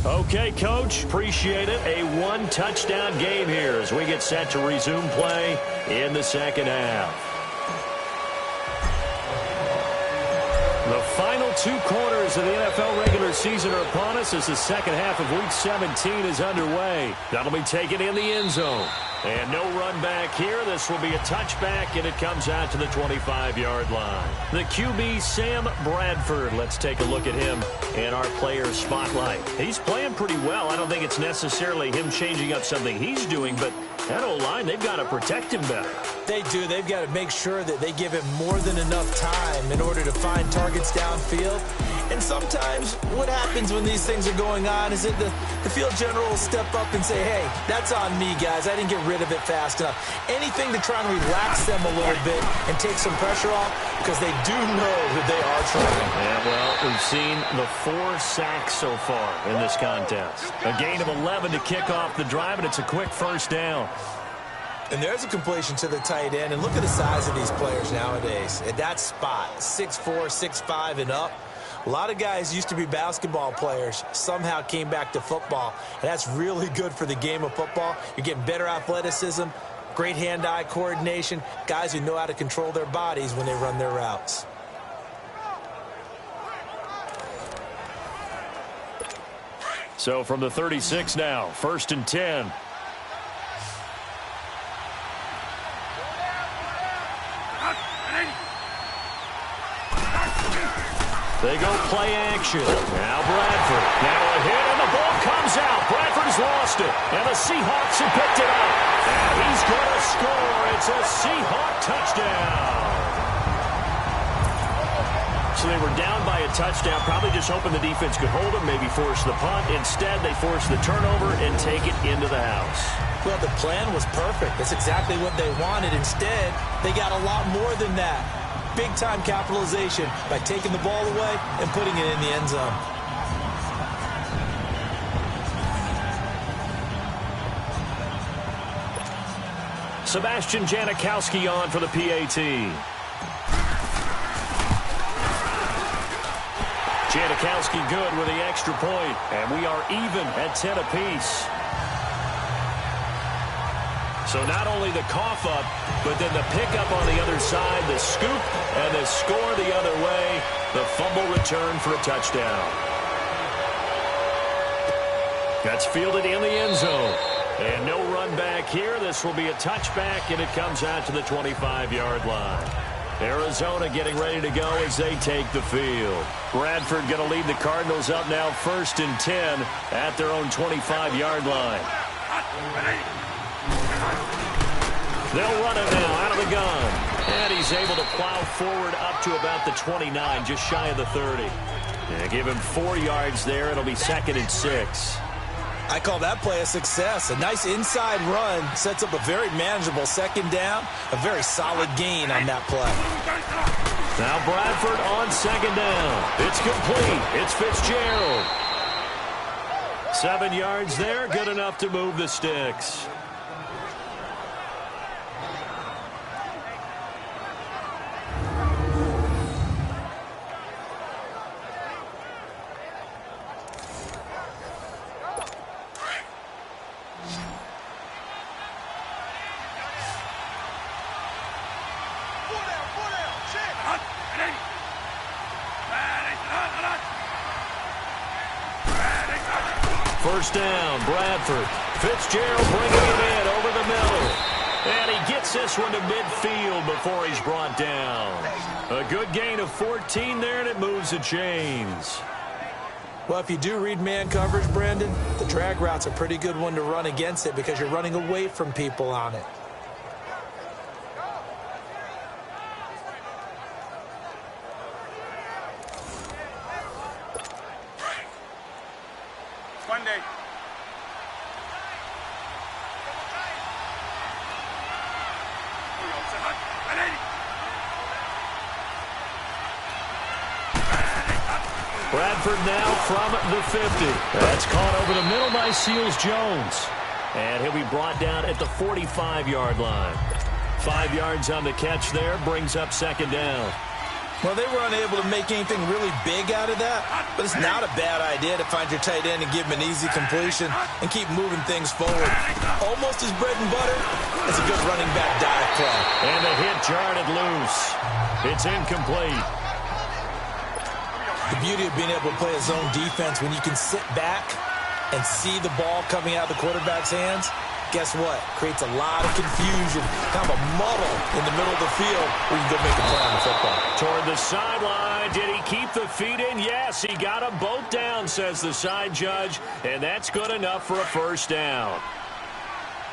Okay, Coach, appreciate it. A 1-touchdown game here as we get set to resume play in the second half. The final 2 quarters of the NFL regular season are upon us as the second half of Week 17 is underway. That'll be taken in the end zone. And no run back here. This will be a touchback, and it comes out to the 25-yard line. The QB, Sam Bradford. Let's take a look at him in our player spotlight. He's playing pretty well. I don't think it's necessarily him changing up something he's doing, but that O-line, they've got to protect him better. They do. They've got to make sure that they give him more than enough time in order to find targets downfield. And sometimes what happens when these things are going on is that the field general will step up and say, hey, that's on me, guys. I didn't get rid of it fast enough. Anything to try and relax them a little bit and take some pressure off because they do know that they are trying. Yeah, well, we've seen the 4 sacks so far in this contest. A gain of 11 to kick off the drive, and it's a quick first down. And there's a completion to the tight end. And look at the size of these players nowadays. At that spot, 6'4", 6'5", and up. A lot of guys used to be basketball players, somehow came back to football. And that's really good for the game of football. You're getting better athleticism, great hand-eye coordination, guys who know how to control their bodies when they run their routes. So from the 36 now, 1st and 10. They go play action. Now Bradford. Now a hit, and the ball comes out. Bradford's lost it, and the Seahawks have picked it up. And he's going to score. It's a Seahawk touchdown. So they were down by a touchdown, probably just hoping the defense could hold them, maybe force the punt. Instead, they force the turnover and take it into the house. Well, the plan was perfect. That's exactly what they wanted. Instead, they got a lot more than that. Big-time capitalization by taking the ball away and putting it in the end zone. Sebastian Janikowski on for the PAT. Janikowski good with the extra point, and we are even at 10 apiece. So not only the cough up, but then the pickup on the other side, the scoop, and the score the other way. The fumble return for a touchdown. That's fielded in the end zone. And no run back here. This will be a touchback, and it comes out to the 25-yard line. Arizona getting ready to go as they take the field. Bradford going to lead the Cardinals up now 1st and 10 at their own 25-yard line. They'll run it now out of the gun. And he's able to plow forward up to about the 29, just shy of the 30. And give him 4 yards there. It'll be 2nd and 6. I call that play a success. A nice inside run sets up a very manageable second down, a very solid gain on that play. Now Bradford on second down. It's complete. It's Fitzgerald. 7 yards there, good enough to move the sticks. First down, Bradford. Fitzgerald bringing it in over the middle. And he gets this one to midfield before he's brought down. A good gain of 14 there, and it moves the chains. Well, if you do read man coverage, Brandon, the drag route's a pretty good one to run against it because you're running away from people on it. Bradford now from the 50. That's caught over the middle by Seals-Jones. And he'll be brought down at the 45-yard line. 5 yards on the catch there, brings up second down. Well, they were unable to make anything really big out of that, but it's not a bad idea to find your tight end and give him an easy completion and keep moving things forward. Almost his bread and butter. It's a good running back dive play. And the hit jarred it loose. It's incomplete. The beauty of being able to play a zone defense when you can sit back and see the ball coming out of the quarterback's hands, guess what? Creates a lot of confusion, kind of a muddle in the middle of the field where you can go make a play on the football. Toward the sideline. Did he keep the feet in? Yes, he got them both down, says the side judge, and that's good enough for a first down.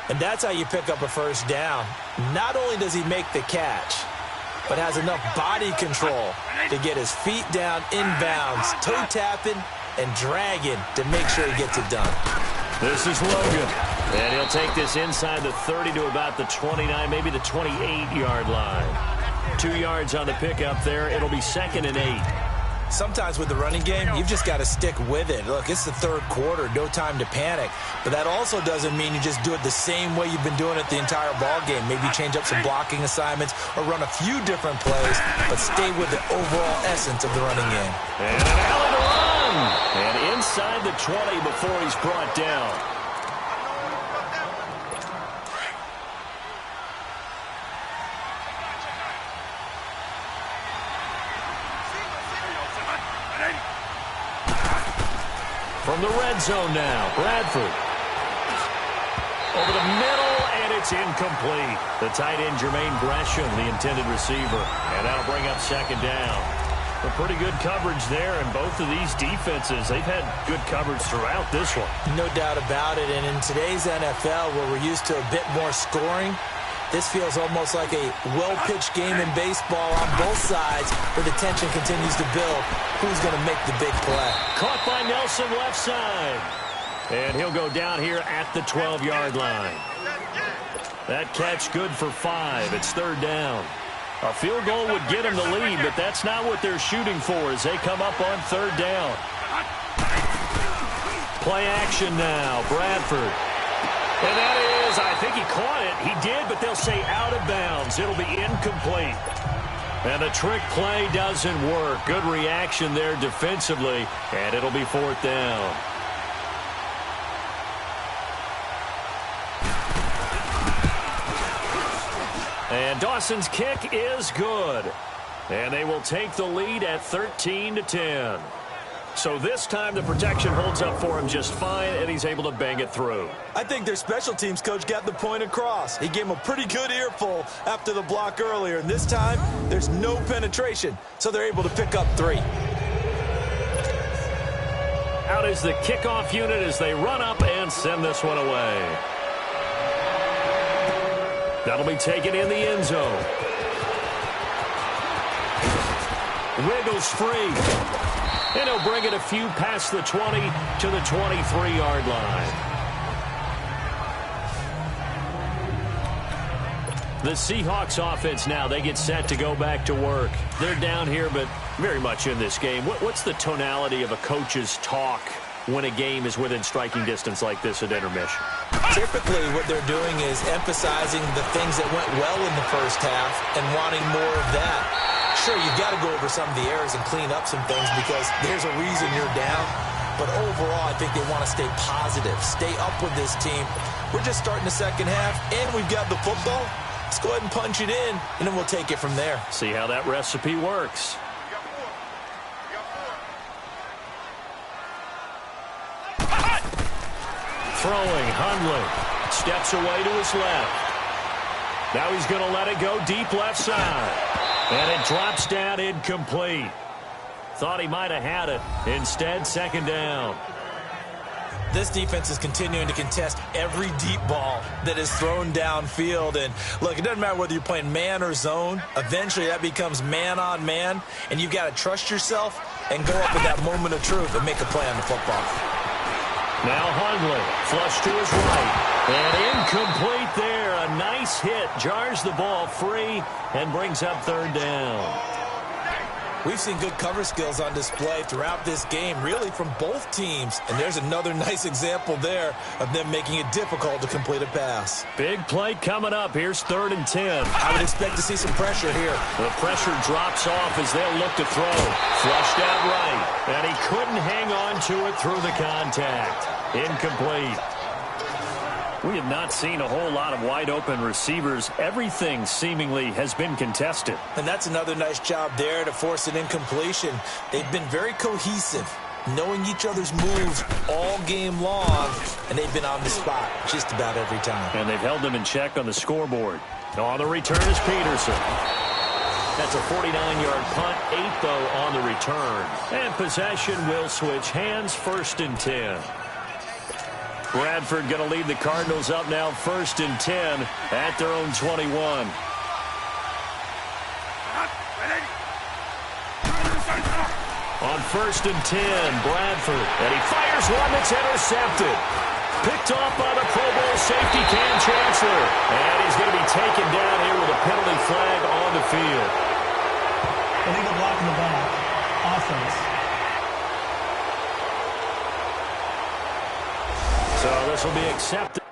And that's how you pick up a first down. Not only does he make the catch, but has enough body control to get his feet down inbounds, toe tapping and dragging to make sure he gets it done. This is Logan. And he'll take this inside the 30 to about the 29, maybe the 28-yard line. 2 yards on the pickup there. It'll be 2nd and 8. Sometimes with the running game, you've just got to stick with it. Look, it's the third quarter, no time to panic. But that also doesn't mean you just do it the same way you've been doing it the entire ball game. Maybe change up some blocking assignments or run a few different plays, but stay with the overall essence of the running game. And an alley to run. And inside the 20 before he's brought down. From the red zone now, Bradford. Over the middle, and it's incomplete. The tight end, Jermaine Gresham, the intended receiver. And that'll bring up second down. A pretty good coverage there, and both of these defenses, they've had good coverage throughout this one. No doubt about it, and in today's NFL, where we're used to a bit more scoring, this feels almost like a well-pitched game in baseball on both sides where the tension continues to build. Who's going to make the big play? Caught by Nelson left side. And he'll go down here at the 12-yard line. That catch good for 5. It's third down. A field goal would get them the lead, but that's not what they're shooting for as they come up on third down. Play action now, Bradford. And that is, I think he caught it. He did, but they'll say out of bounds. It'll be incomplete. And the trick play doesn't work. Good reaction there defensively, and it'll be fourth down. And Dawson's kick is good. And they will take the lead at 13-10. So this time the protection holds up for him just fine, and he's able to bang it through. I think their special teams coach got the point across. He gave him a pretty good earful after the block earlier, and this time there's no penetration, so they're able to pick up 3. Out is the kickoff unit as they run up and send this one away. That'll be taken in the end zone. Wiggles free. And he'll bring it a few past the 20 to the 23-yard line. The Seahawks offense now, they get set to go back to work. They're down here, but very much in this game. What's the tonality of a coach's talk when a game is within striking distance like this at intermission? Typically, what they're doing is emphasizing the things that went well in the first half and wanting more of that. Sure, you've got to go over some of the errors and clean up some things because there's a reason you're down. But overall, I think they want to stay positive, stay up with this team. We're just starting the second half, and we've got the football. Let's go ahead and punch it in, and then we'll take it from there. See how that recipe works. Throwing, Hundley steps away to his left. Now he's going to let it go deep left side. And it drops down incomplete. Thought he might have had it. Instead, second down. This defense is continuing to contest every deep ball that is thrown downfield. And, look, it doesn't matter whether you're playing man or zone. Eventually, that becomes man on man. And you've got to trust yourself and go up at that moment of truth and make a play on the football. Now Hundley, flush to his right. And incomplete there. A nice hit. Jars the ball free and brings up third down. We've seen good cover skills on display throughout this game, really from both teams. And there's another nice example there of them making it difficult to complete a pass. Big play coming up. Here's 3rd and 10. I would expect to see some pressure here. The pressure drops off as they'll look to throw. Flushed out right. And he couldn't hang on to it through the contact. Incomplete. We have not seen a whole lot of wide-open receivers. Everything seemingly has been contested. And that's another nice job there to force an incompletion. They've been very cohesive, knowing each other's moves all game long, and they've been on the spot just about every time. And they've held them in check on the scoreboard. On the return is Peterson. That's a 49-yard punt, 8 though on the return. And possession will switch hands, 1st and 10. Bradford going to lead the Cardinals up now 1st and 10 at their own 21. On 1st and 10, Bradford. And he fires one that's intercepted. Picked off by the Pro Bowl safety Cam Chancellor. And he's going to be taken down here with a penalty flag on the field. Illegal block in the back. Offense. So this will be accepted.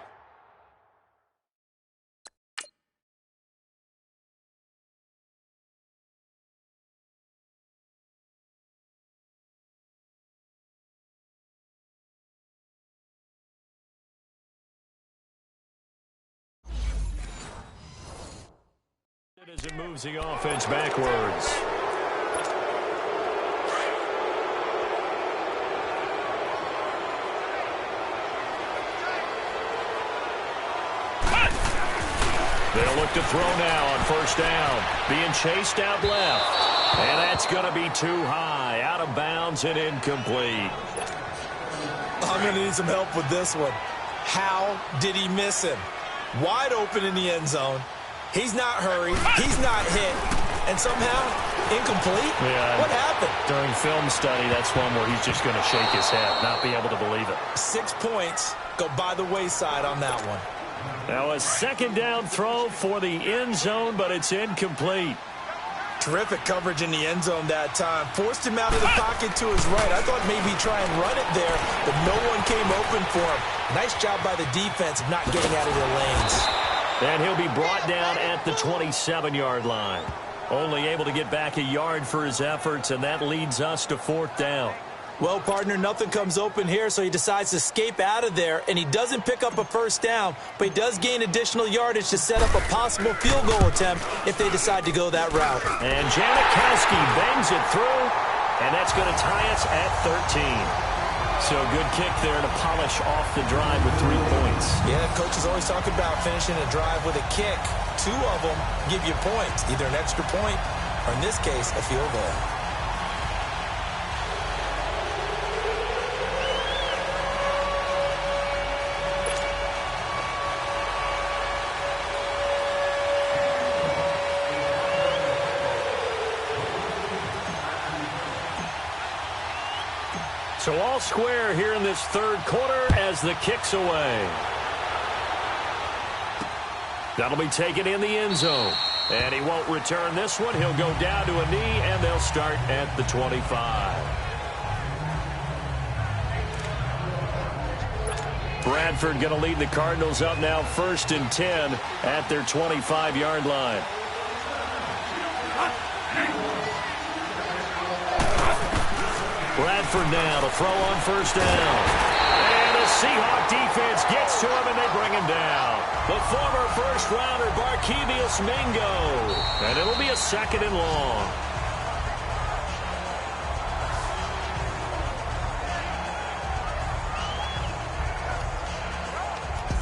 As it moves the offense backwards. They'll look to throw now on 1st down. Being chased out left. And that's going to be too high. Out of bounds and incomplete. I'm going to need some help with this one. How did he miss him? Wide open in the end zone. He's not hurried. He's not hit. And somehow, incomplete? Yeah. What happened? During film study, that's one where he's just going to shake his head, not be able to believe it. 6 points go by the wayside on that one. Now a 2nd down throw for the end zone, but it's incomplete. Terrific coverage in the end zone that time. Forced him out of the pocket to his right. I thought maybe he'd try and run it there, but no one came open for him. Nice job by the defense of not getting out of their lanes. And he'll be brought down at the 27-yard line. Only able to get back a yard for his efforts, and that leads us to 4th down. Well, partner, nothing comes open here, so he decides to escape out of there, and he doesn't pick up a 1st down, but he does gain additional yardage to set up a possible field goal attempt if they decide to go that route. And Janikowski bangs it through, and that's going to tie us at 13. So good kick there to polish off the drive with 3 points. Yeah, coaches always talk about finishing a drive with a kick. 2 of them give you points, either an extra point or, in this case, a field goal. So all square here in this third quarter as the kick's away. That'll be taken in the end zone. And he won't return this one. He'll go down to a knee, and they'll start at the 25. Bradford going to lead the Cardinals up now 1st and 10 at their 25-yard line. Bradford now to throw on 1st down. And the Seahawk defense gets to him, and they bring him down. The former first-rounder, Barkevious Mingo. And it'll be a 2nd and long.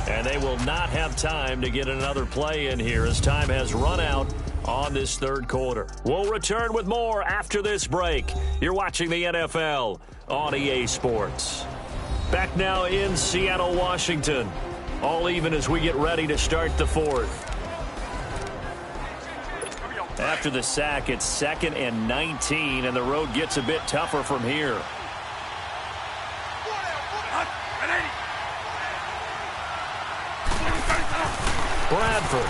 And they will not have time to get another play in here as time has run out on this third quarter. We'll return with more after this break. You're watching the NFL on EA Sports. Back now in Seattle, Washington. All even as we get ready to start the fourth. After the sack, it's 2nd and 19, and the road gets a bit tougher from here. Bradford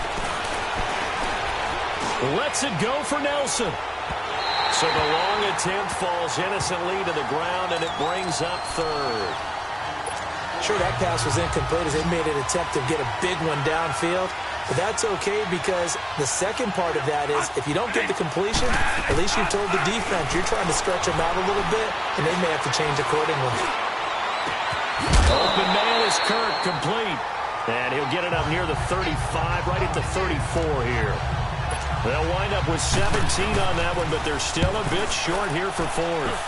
lets it go for Nelson. So the long attempt falls innocently to the ground, and it brings up 3rd. Sure, that pass was incomplete as they made an attempt to get a big one downfield. But that's okay because the second part of that is if you don't get the completion, at least you've told the defense you're trying to stretch them out a little bit, and they may have to change accordingly. Open man is Kirk, complete. And he'll get it up near the 35, right at the 34 here. They'll wind up with 17 on that one, but they're still a bit short here for 4th.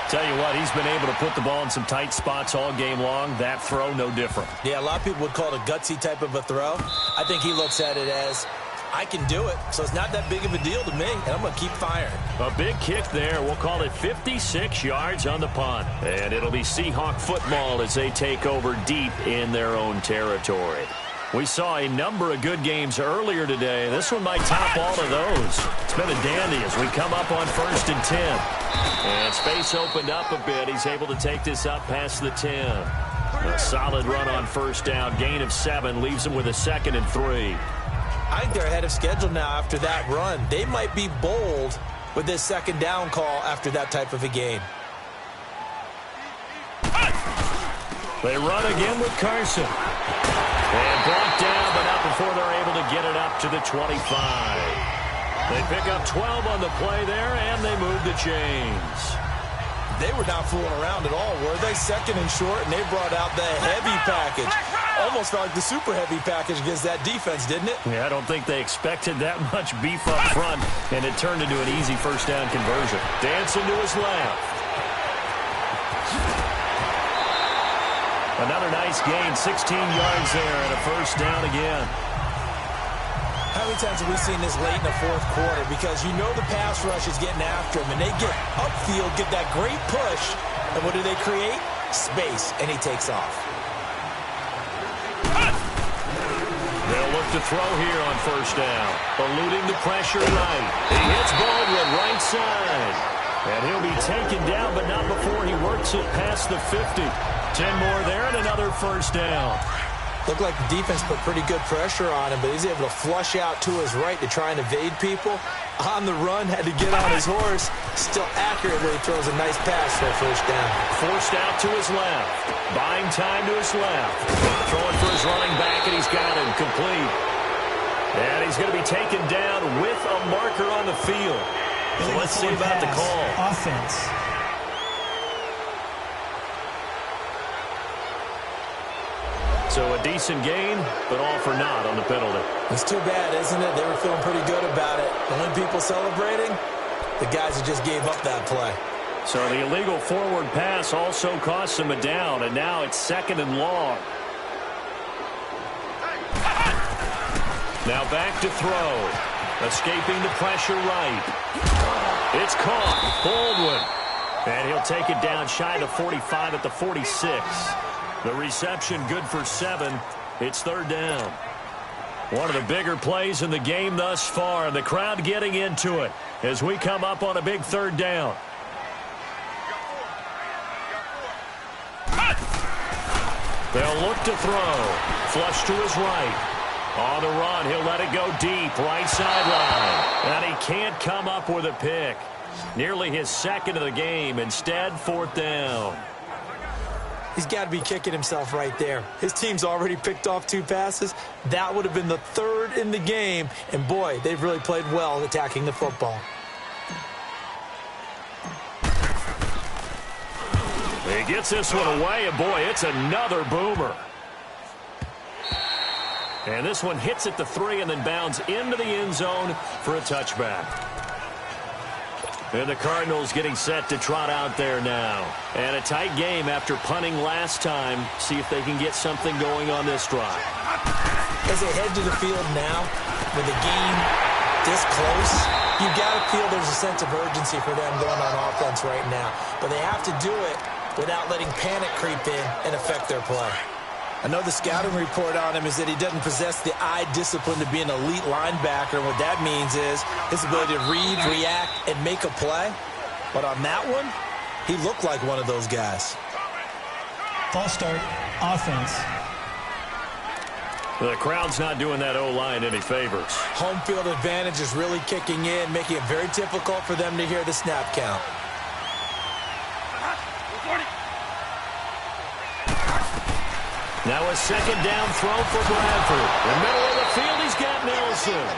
Tell you what, he's been able to put the ball in some tight spots all game long. That throw, no different. Yeah, a lot of people would call it a gutsy type of a throw. I think he looks at it as, I can do it, so it's not that big of a deal to me, and I'm going to keep firing. A big kick there. We'll call it 56 yards on the punt. And it'll be Seahawk football as they take over deep in their own territory. We saw a number of good games earlier today. This one might top all of those. It's been a dandy as we come up on 1st and 10. And space opened up a bit. He's able to take this up past the 10. A solid run on 1st down. Gain of 7 leaves him with a 2nd and 3. I think they're ahead of schedule now after that run. They might be bold with this 2nd down call after that type of a game. They run again with Carson. And brought down, but not before they're able to get it up to the 25. They pick up 12 on the play there, and they move the chains. They were not fooling around at all, were they? 2nd and short, and they brought out the heavy package. Almost felt like the super heavy package against that defense, didn't it? Yeah, I don't think they expected that much beef up front, and it turned into an easy 1st down conversion. Dancing to his left. Another nice gain, 16 yards there, and a 1st down again. How many times have we seen this late in the 4th quarter? Because you know the pass rush is getting after him, and they get upfield, get that great push, and what do they create? Space, and he takes off. They'll look to throw here on 1st down. Eluding the pressure right. He hits Baldwin right side. And he'll be taken down, but not before he works it past the 50. 10 more there and another 1st down. Looked like the defense put pretty good pressure on him, but he's able to flush out to his right to try and evade people. On the run, had to get on his horse. Still accurately throws a nice pass for a 1st down. Forced out to his left. Buying time to his left. Throwing for his running back, and he's got him complete. And he's going to be taken down with a marker on the field. So let's see about the call. Offense. So a decent gain, but all for naught on the penalty. It's too bad, isn't it? They were feeling pretty good about it. The only people celebrating, the guys who just gave up that play. So the illegal forward pass also costs him a down, and now it's 2nd and long. Now back to throw. Escaping the pressure right. It's caught. Baldwin. And he'll take it down shy of 45 at the 46. The reception good for 7. It's 3rd down. One of the bigger plays in the game thus far. The crowd getting into it as we come up on a big 3rd down. They'll look to throw. Flush to his right. On the run, he'll let it go deep, right sideline. And he can't come up with a pick. Nearly his second of the game. Instead, 4th down. He's got to be kicking himself right there. His team's already picked off 2 passes. That would have been the 3rd in the game. And, boy, they've really played well attacking the football. He gets this one away, and, boy, it's another boomer. And this one hits at the 3 and then bounds into the end zone for a touchback. And the Cardinals getting set to trot out there now. And a tight game after punting last time. See if they can get something going on this drive. As they head to the field now, with the game this close, you've got to feel there's a sense of urgency for them going on offense right now. But they have to do it without letting panic creep in and affect their play. I know the scouting report on him is that he doesn't possess the eye discipline to be an elite linebacker. And what that means is his ability to read, react, and make a play. But on that one, he looked like one of those guys. False start, offense. The crowd's not doing that O-line any favors. Home field advantage is really kicking in, making it very difficult for them to hear the snap count. Now a 2nd down throw for Bradford. In the middle of the field, he's got Nelson.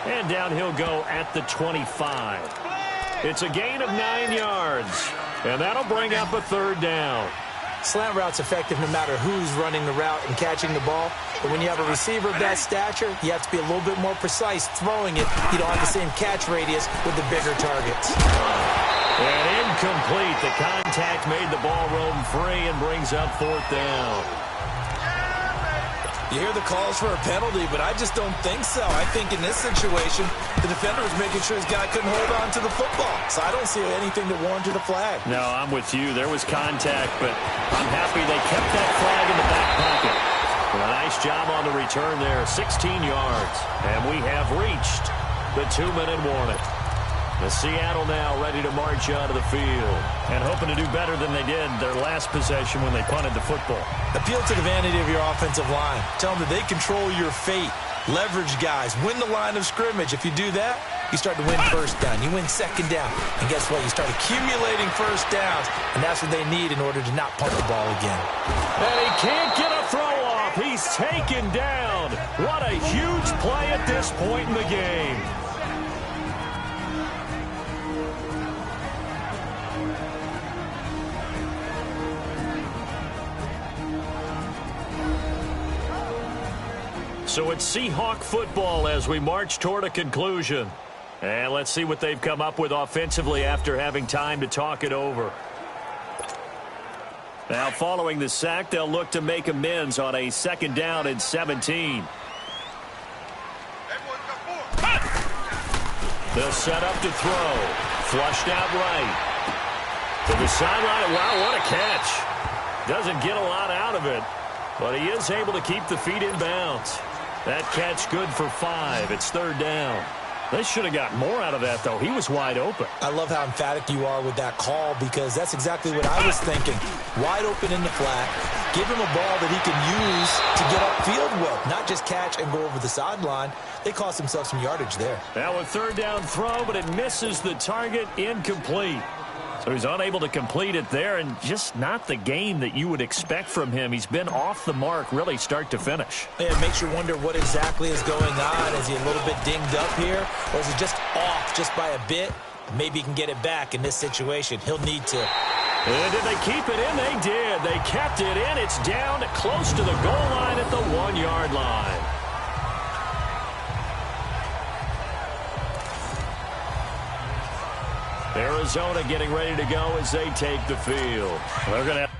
And down he'll go at the 25. It's a gain of 9 yards. And that'll bring up a 3rd down. Slant route's effective no matter who's running the route and catching the ball. But when you have a receiver of that stature, you have to be a little bit more precise throwing it. You don't have the same catch radius with the bigger targets. And incomplete. The contact made the ball roam free and brings up 4th down. You hear the calls for a penalty, but I just don't think so. I think in this situation, the defender was making sure his guy couldn't hold on to the football. So I don't see anything that warranted a flag. No, I'm with you. There was contact, but I'm happy they kept that flag in the back pocket. A nice job on the return there, 16 yards. And we have reached the 2-minute warning. The Seattle now ready to march out of the field and hoping to do better than they did their last possession when they punted the football. Appeal to the vanity of your offensive line. Tell them that they control your fate. Leverage guys. Win the line of scrimmage. If you do that, you start to win 1st down. You win 2nd down. And guess what? You start accumulating 1st downs. And that's what they need in order to not punt the ball again. And he can't get a throw off. He's taken down. What a huge play at this point in the game. So it's Seahawk football as we march toward a conclusion. And let's see what they've come up with offensively after having time to talk it over. Now following the sack, they'll look to make amends on a 2nd down and 17. They'll set up to throw. Flushed out right. To the sideline. Wow, what a catch. Doesn't get a lot out of it, but he is able to keep the feet in bounds. That catch good for 5. It's 3rd down. They should have got more out of that, though. He was wide open. I love how emphatic you are with that call because that's exactly what I was thinking. Wide open in the flat. Give him a ball that he can use to get upfield with, not just catch and go over the sideline. They cost themselves some yardage there. Now a 3rd down throw, but it misses the target. Incomplete. So he's unable to complete it there, and just not the game that you would expect from him. He's been off the mark really start to finish. It makes you wonder what exactly is going on. Is he a little bit dinged up here, or is he just off just by a bit? Maybe he can get it back in this situation. He'll need to. And did they keep it in? They did. They kept it in. It's down close to the goal line at the 1-yard line. Arizona getting ready to go as they take the field. They're going to have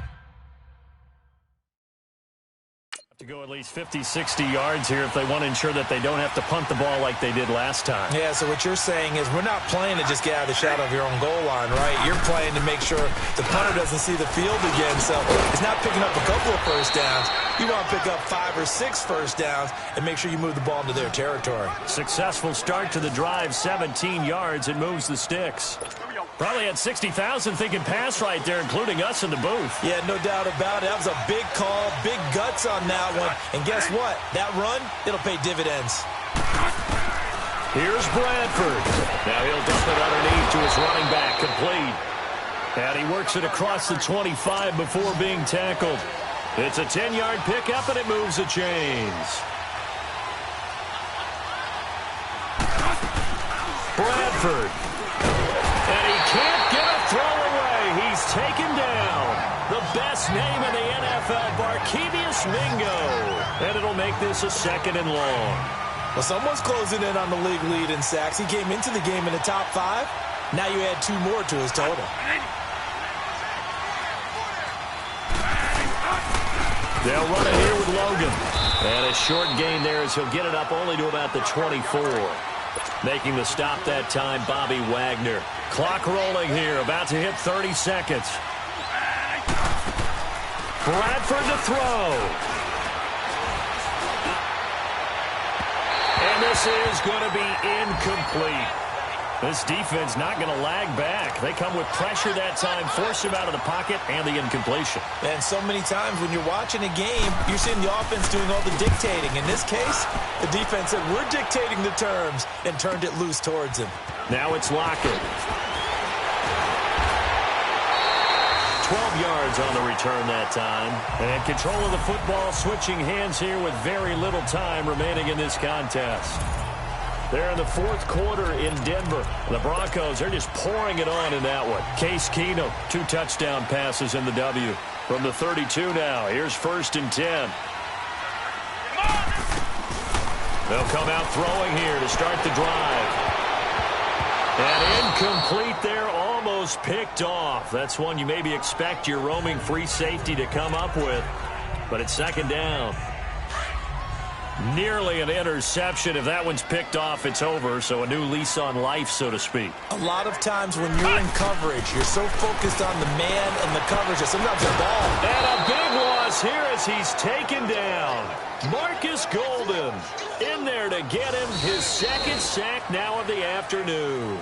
to go at least 50, 60 yards here if they want to ensure that they don't have to punt the ball like they did last time. Yeah, so what you're saying is we're not playing to just get out of the shadow of your own goal line, right? You're playing to make sure the punter doesn't see the field again. So it's not picking up a couple of 1st downs. You want to pick up 5 or 6 1st downs and make sure you move the ball into their territory. Successful start to the drive, 17 yards, and moves the sticks. Probably had 60,000 thinking pass right there, including us in the booth. Yeah, no doubt about it. That was a big call, big guts on that one. And guess what? That run, it'll pay dividends. Here's Bradford. Now he'll dump it underneath to his running back, complete. And he works it across the 25 before being tackled. It's a 10-yard pickup, and it moves the chains. Bradford. And he can't get a throw away. He's taken down. The best name in the NFL, Barkevious Mingo. And it'll make this a 2nd and long. Well, someone's closing in on the league lead in sacks. He came into the game in the top 5. Now you add 2 more to his total. They'll run it here with Logan. And a short gain there as he'll get it up only to about the 24. Making the stop that time, Bobby Wagner. Clock rolling here, about to hit 30 seconds. Bradford to throw. And this is going to be incomplete. This defense not going to lag back. They come with pressure that time, force him out of the pocket, and the incompletion. And so many times when you're watching a game, you're seeing the offense doing all the dictating. In this case, the defense said, we're dictating the terms, and turned it loose towards him. Now it's Lockett. 12 yards on the return that time. And control of the football switching hands here with very little time remaining in this contest. They're in the 4th quarter in Denver. The Broncos, they're just pouring it on in that one. Case Keenum, 2 touchdown passes in the W. From the 32 now, here's 1st and 10. They'll come out throwing here to start the drive. And incomplete there, almost picked off. That's one you maybe expect your roaming free safety to come up with. But it's 2nd down. Nearly an interception. If that one's picked off, it's over. So a new lease on life, so to speak. A lot of times when you're in coverage, you're so focused on the man and the coverage that sometimes the ball. And a big loss here as he's taken down. Marcus Golden in there to get him his 2nd sack now of the afternoon.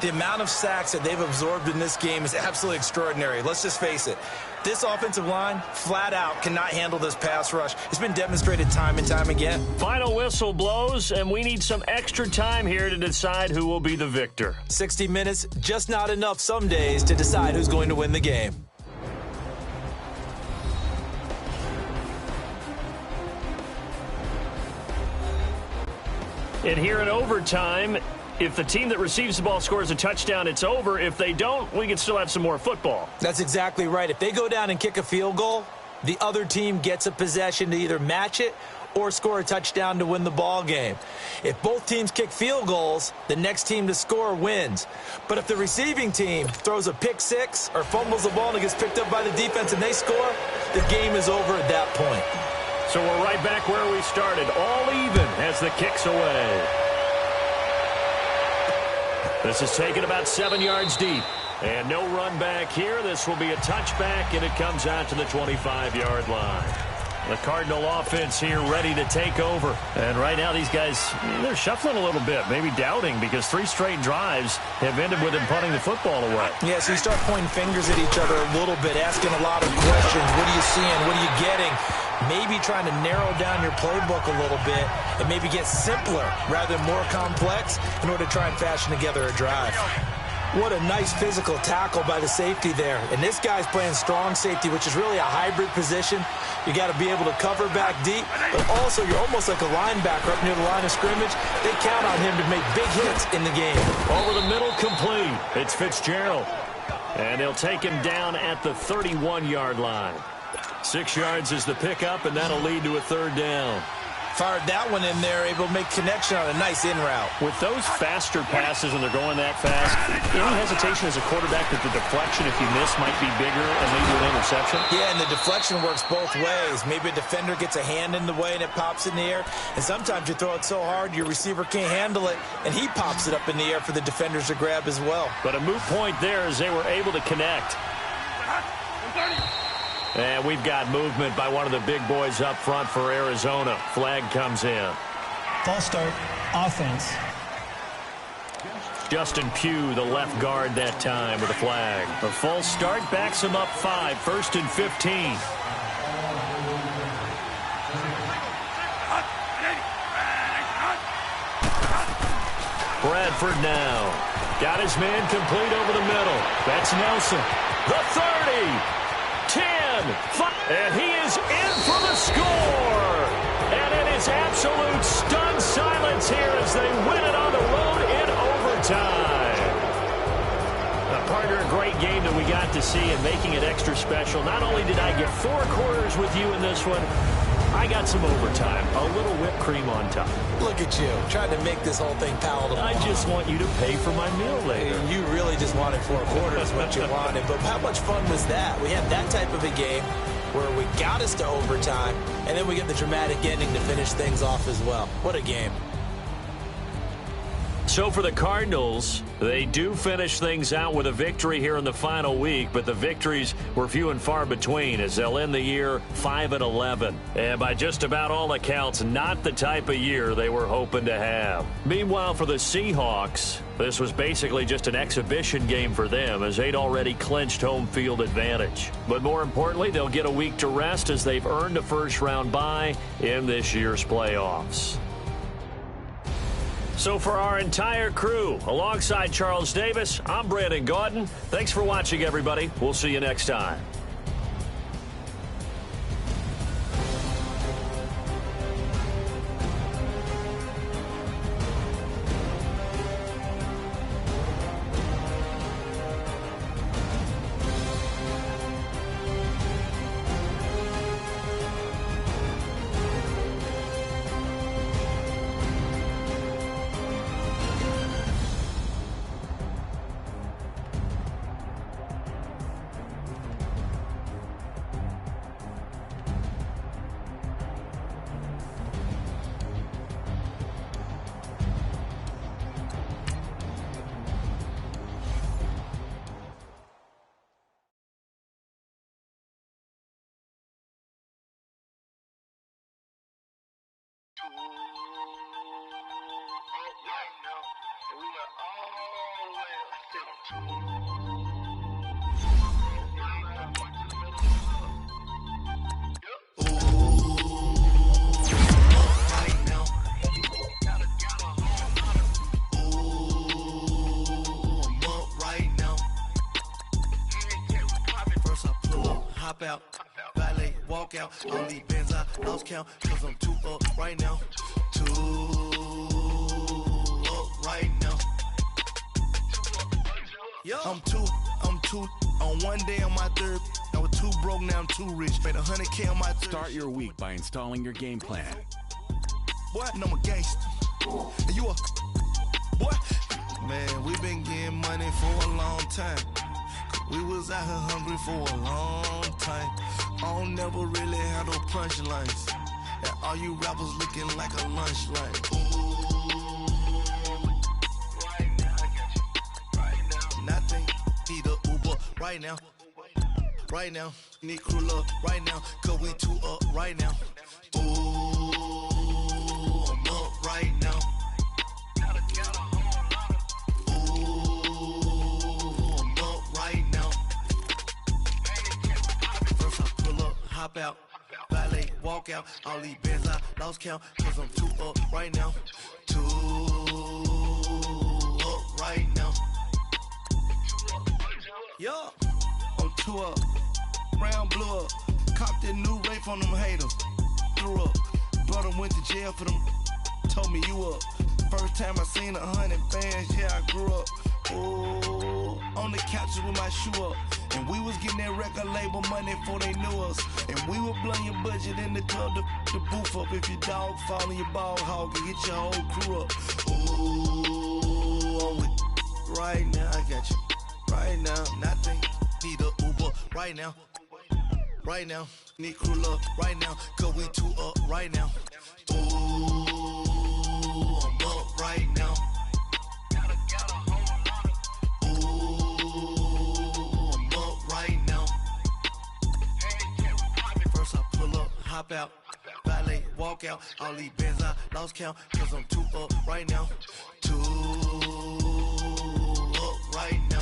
The amount of sacks that they've absorbed in this game is absolutely extraordinary. Let's just face it. This offensive line, flat out, cannot handle this pass rush. It's been demonstrated time and time again. Final whistle blows, and we need some extra time here to decide who will be the victor. 60 minutes, just not enough some days to decide who's going to win the game. And here in overtime, if the team that receives the ball scores a touchdown, it's over. If they don't, we can still have some more football. That's exactly right. If they go down and kick a field goal, the other team gets a possession to either match it or score a touchdown to win the ball game. If both teams kick field goals, the next team to score wins. But if the receiving team throws a pick 6 or fumbles the ball and it gets picked up by the defense and they score, the game is over at that point. So we're right back where we started, all even as the kick's away. This is taken about 7 yards deep. And no run back here. This will be a touchback, and it comes out to the 25-yard line. The Cardinal offense here ready to take over. And right now these guys, they're shuffling a little bit, maybe doubting, because 3 straight drives have ended with them punting the football away. Yeah, so you start pointing fingers at each other a little bit, asking a lot of questions. What are you seeing? What are you getting? Maybe trying to narrow down your playbook a little bit and maybe get simpler rather than more complex in order to try and fashion together a drive. What a nice physical tackle by the safety there. And this guy's playing strong safety, which is really a hybrid position. You got to be able to cover back deep, but also you're almost like a linebacker up near the line of scrimmage. They count on him to make big hits in the game. Over the middle, complete. It's Fitzgerald. And they'll take him down at the 31-yard line. 6 yards is the pickup, and that'll lead to a 3rd down. Fired that one in there, able to make connection on a nice in route. With those faster passes and they're going that fast, any hesitation as a quarterback that the deflection, if you miss, might be bigger and lead to an interception? Yeah, and the deflection works both ways. Maybe a defender gets a hand in the way and it pops in the air. And sometimes you throw it so hard your receiver can't handle it, and he pops it up in the air for the defenders to grab as well. But a moot point there as they were able to connect. And we've got movement by one of the big boys up front for Arizona. Flag comes in. False start, offense. Justin Pugh, the left guard that time with a flag. A false start backs him up 5, 1st and 15. Bradford now. Got his man complete over the middle. That's Nelson. The 30. 10. 5. And he is in for the score. And it is absolute stunned silence here as they win it on the road in overtime. Partner, a great game that we got to see and making it extra special. Not only did I get 4 quarters with you in this one, I got some overtime, a little whipped cream on top. Look at you, trying to make this whole thing palatable. I just want you to pay for my meal later. You really just wanted 4 quarters, what you wanted. But how much fun was that? We had that type of a game where we got us to overtime, and then we get the dramatic ending to finish things off as well. What a game. So for the Cardinals, they do finish things out with a victory here in the final week, but the victories were few and far between as they'll end the year 5-11. And by just about all accounts, not the type of year they were hoping to have. Meanwhile, for the Seahawks, this was basically just an exhibition game for them as they'd already clinched home field advantage. But more importantly, they'll get a week to rest as they've earned a first-round bye in this year's playoffs. So for our entire crew, alongside Charles Davis, I'm Brandon Gaudin. Thanks for watching, everybody. We'll see you next time. Out, valet, walk out, only bands I lost count, cause I'm 2 up right now, 2 up right now, I'm two, on one day on my 3rd, I was 2 broke, now I'm 2 rich, made 100K on my 3rd. Start your week by installing your game plan. Boy, and I'm a gangster, and you a, boy, man, we been getting money for a long time. We was out here hungry for a long time. I don't never really have no punchlines. And all you rappers looking like a lunch line. Right now, I got you. Right now. Nothing. Need a Uber right now. Right now. Need crew up right now. Cause we 2 up right now. Ooh, I'm up right now. Hop out, valet, walk out, all these bands I lost count, cause I'm 2 up right now, 2 up right now, yeah, I'm 2 up, round blew up, copped that new rape on them haters, threw up, brother went to jail for them, told me you up, first time I seen 100 bands, yeah I grew up, ooh, on the couches with my shoe up. And we was getting that record label money before they knew us. And we were blowing your budget in the club to boof up. If your dog fall in your ball hog and get your whole crew up. Ooh, I'm with right now, I got you. Right now, nothing. Need a Uber right now. Right now, need crew up right now. Cause we 2 up right now. Ooh, I'm up right now. Hop out, valet, walk out, all these bands I lost count, cause I'm 2 up right now, 2 right now.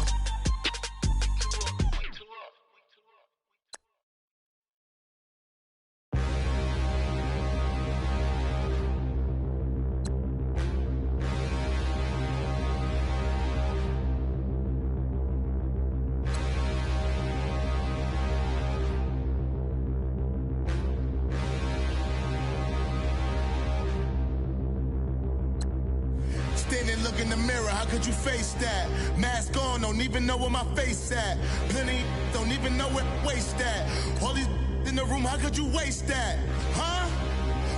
Standing, look in the mirror, how could you face that? Mask on, don't even know where my face at. Plenty don't even know where waste at. All these in the room, how could you waste that? Huh?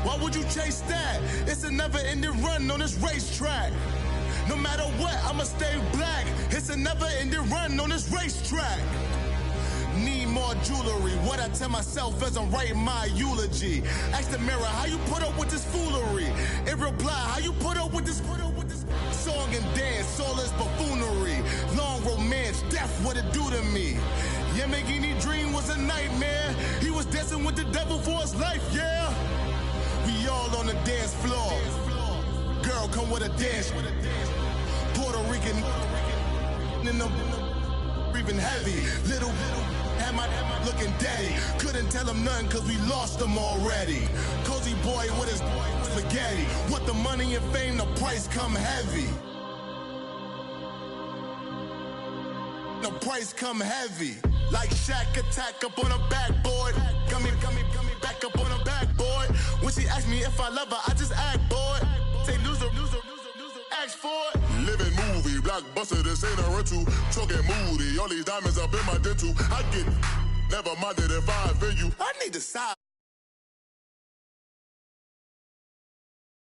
Why would you chase that? It's a never-ending run on this racetrack. No matter what, I'ma stay black. It's a never-ending run on this racetrack. Need more jewelry. What I tell myself as I'm writing my eulogy. Ask the mirror, how you put up with this foolery? It reply, how you put up with this song and dance, all this buffoonery. Long romance, death, what it do to me? Yamagini dream was a nightmare. He was dancing with the devil for his life, yeah. We all on the dance floor. Girl, come with a dance. Puerto Rican in the breathing heavy. Little had my looking daddy. Couldn't tell him nothing cause we lost him already. Cozy boy with his spaghetti. With the money and fame, the price come heavy. The price come heavy. Like Shaq attack up on a backboard. Got me back up on a backboard. When she asked me if I love her, I just act bored. Say loser, ask for it. Living movie, blockbuster, this ain't a rental. Talking moody, all these diamonds up in my dental. I get never minded if I offend you. I need to side.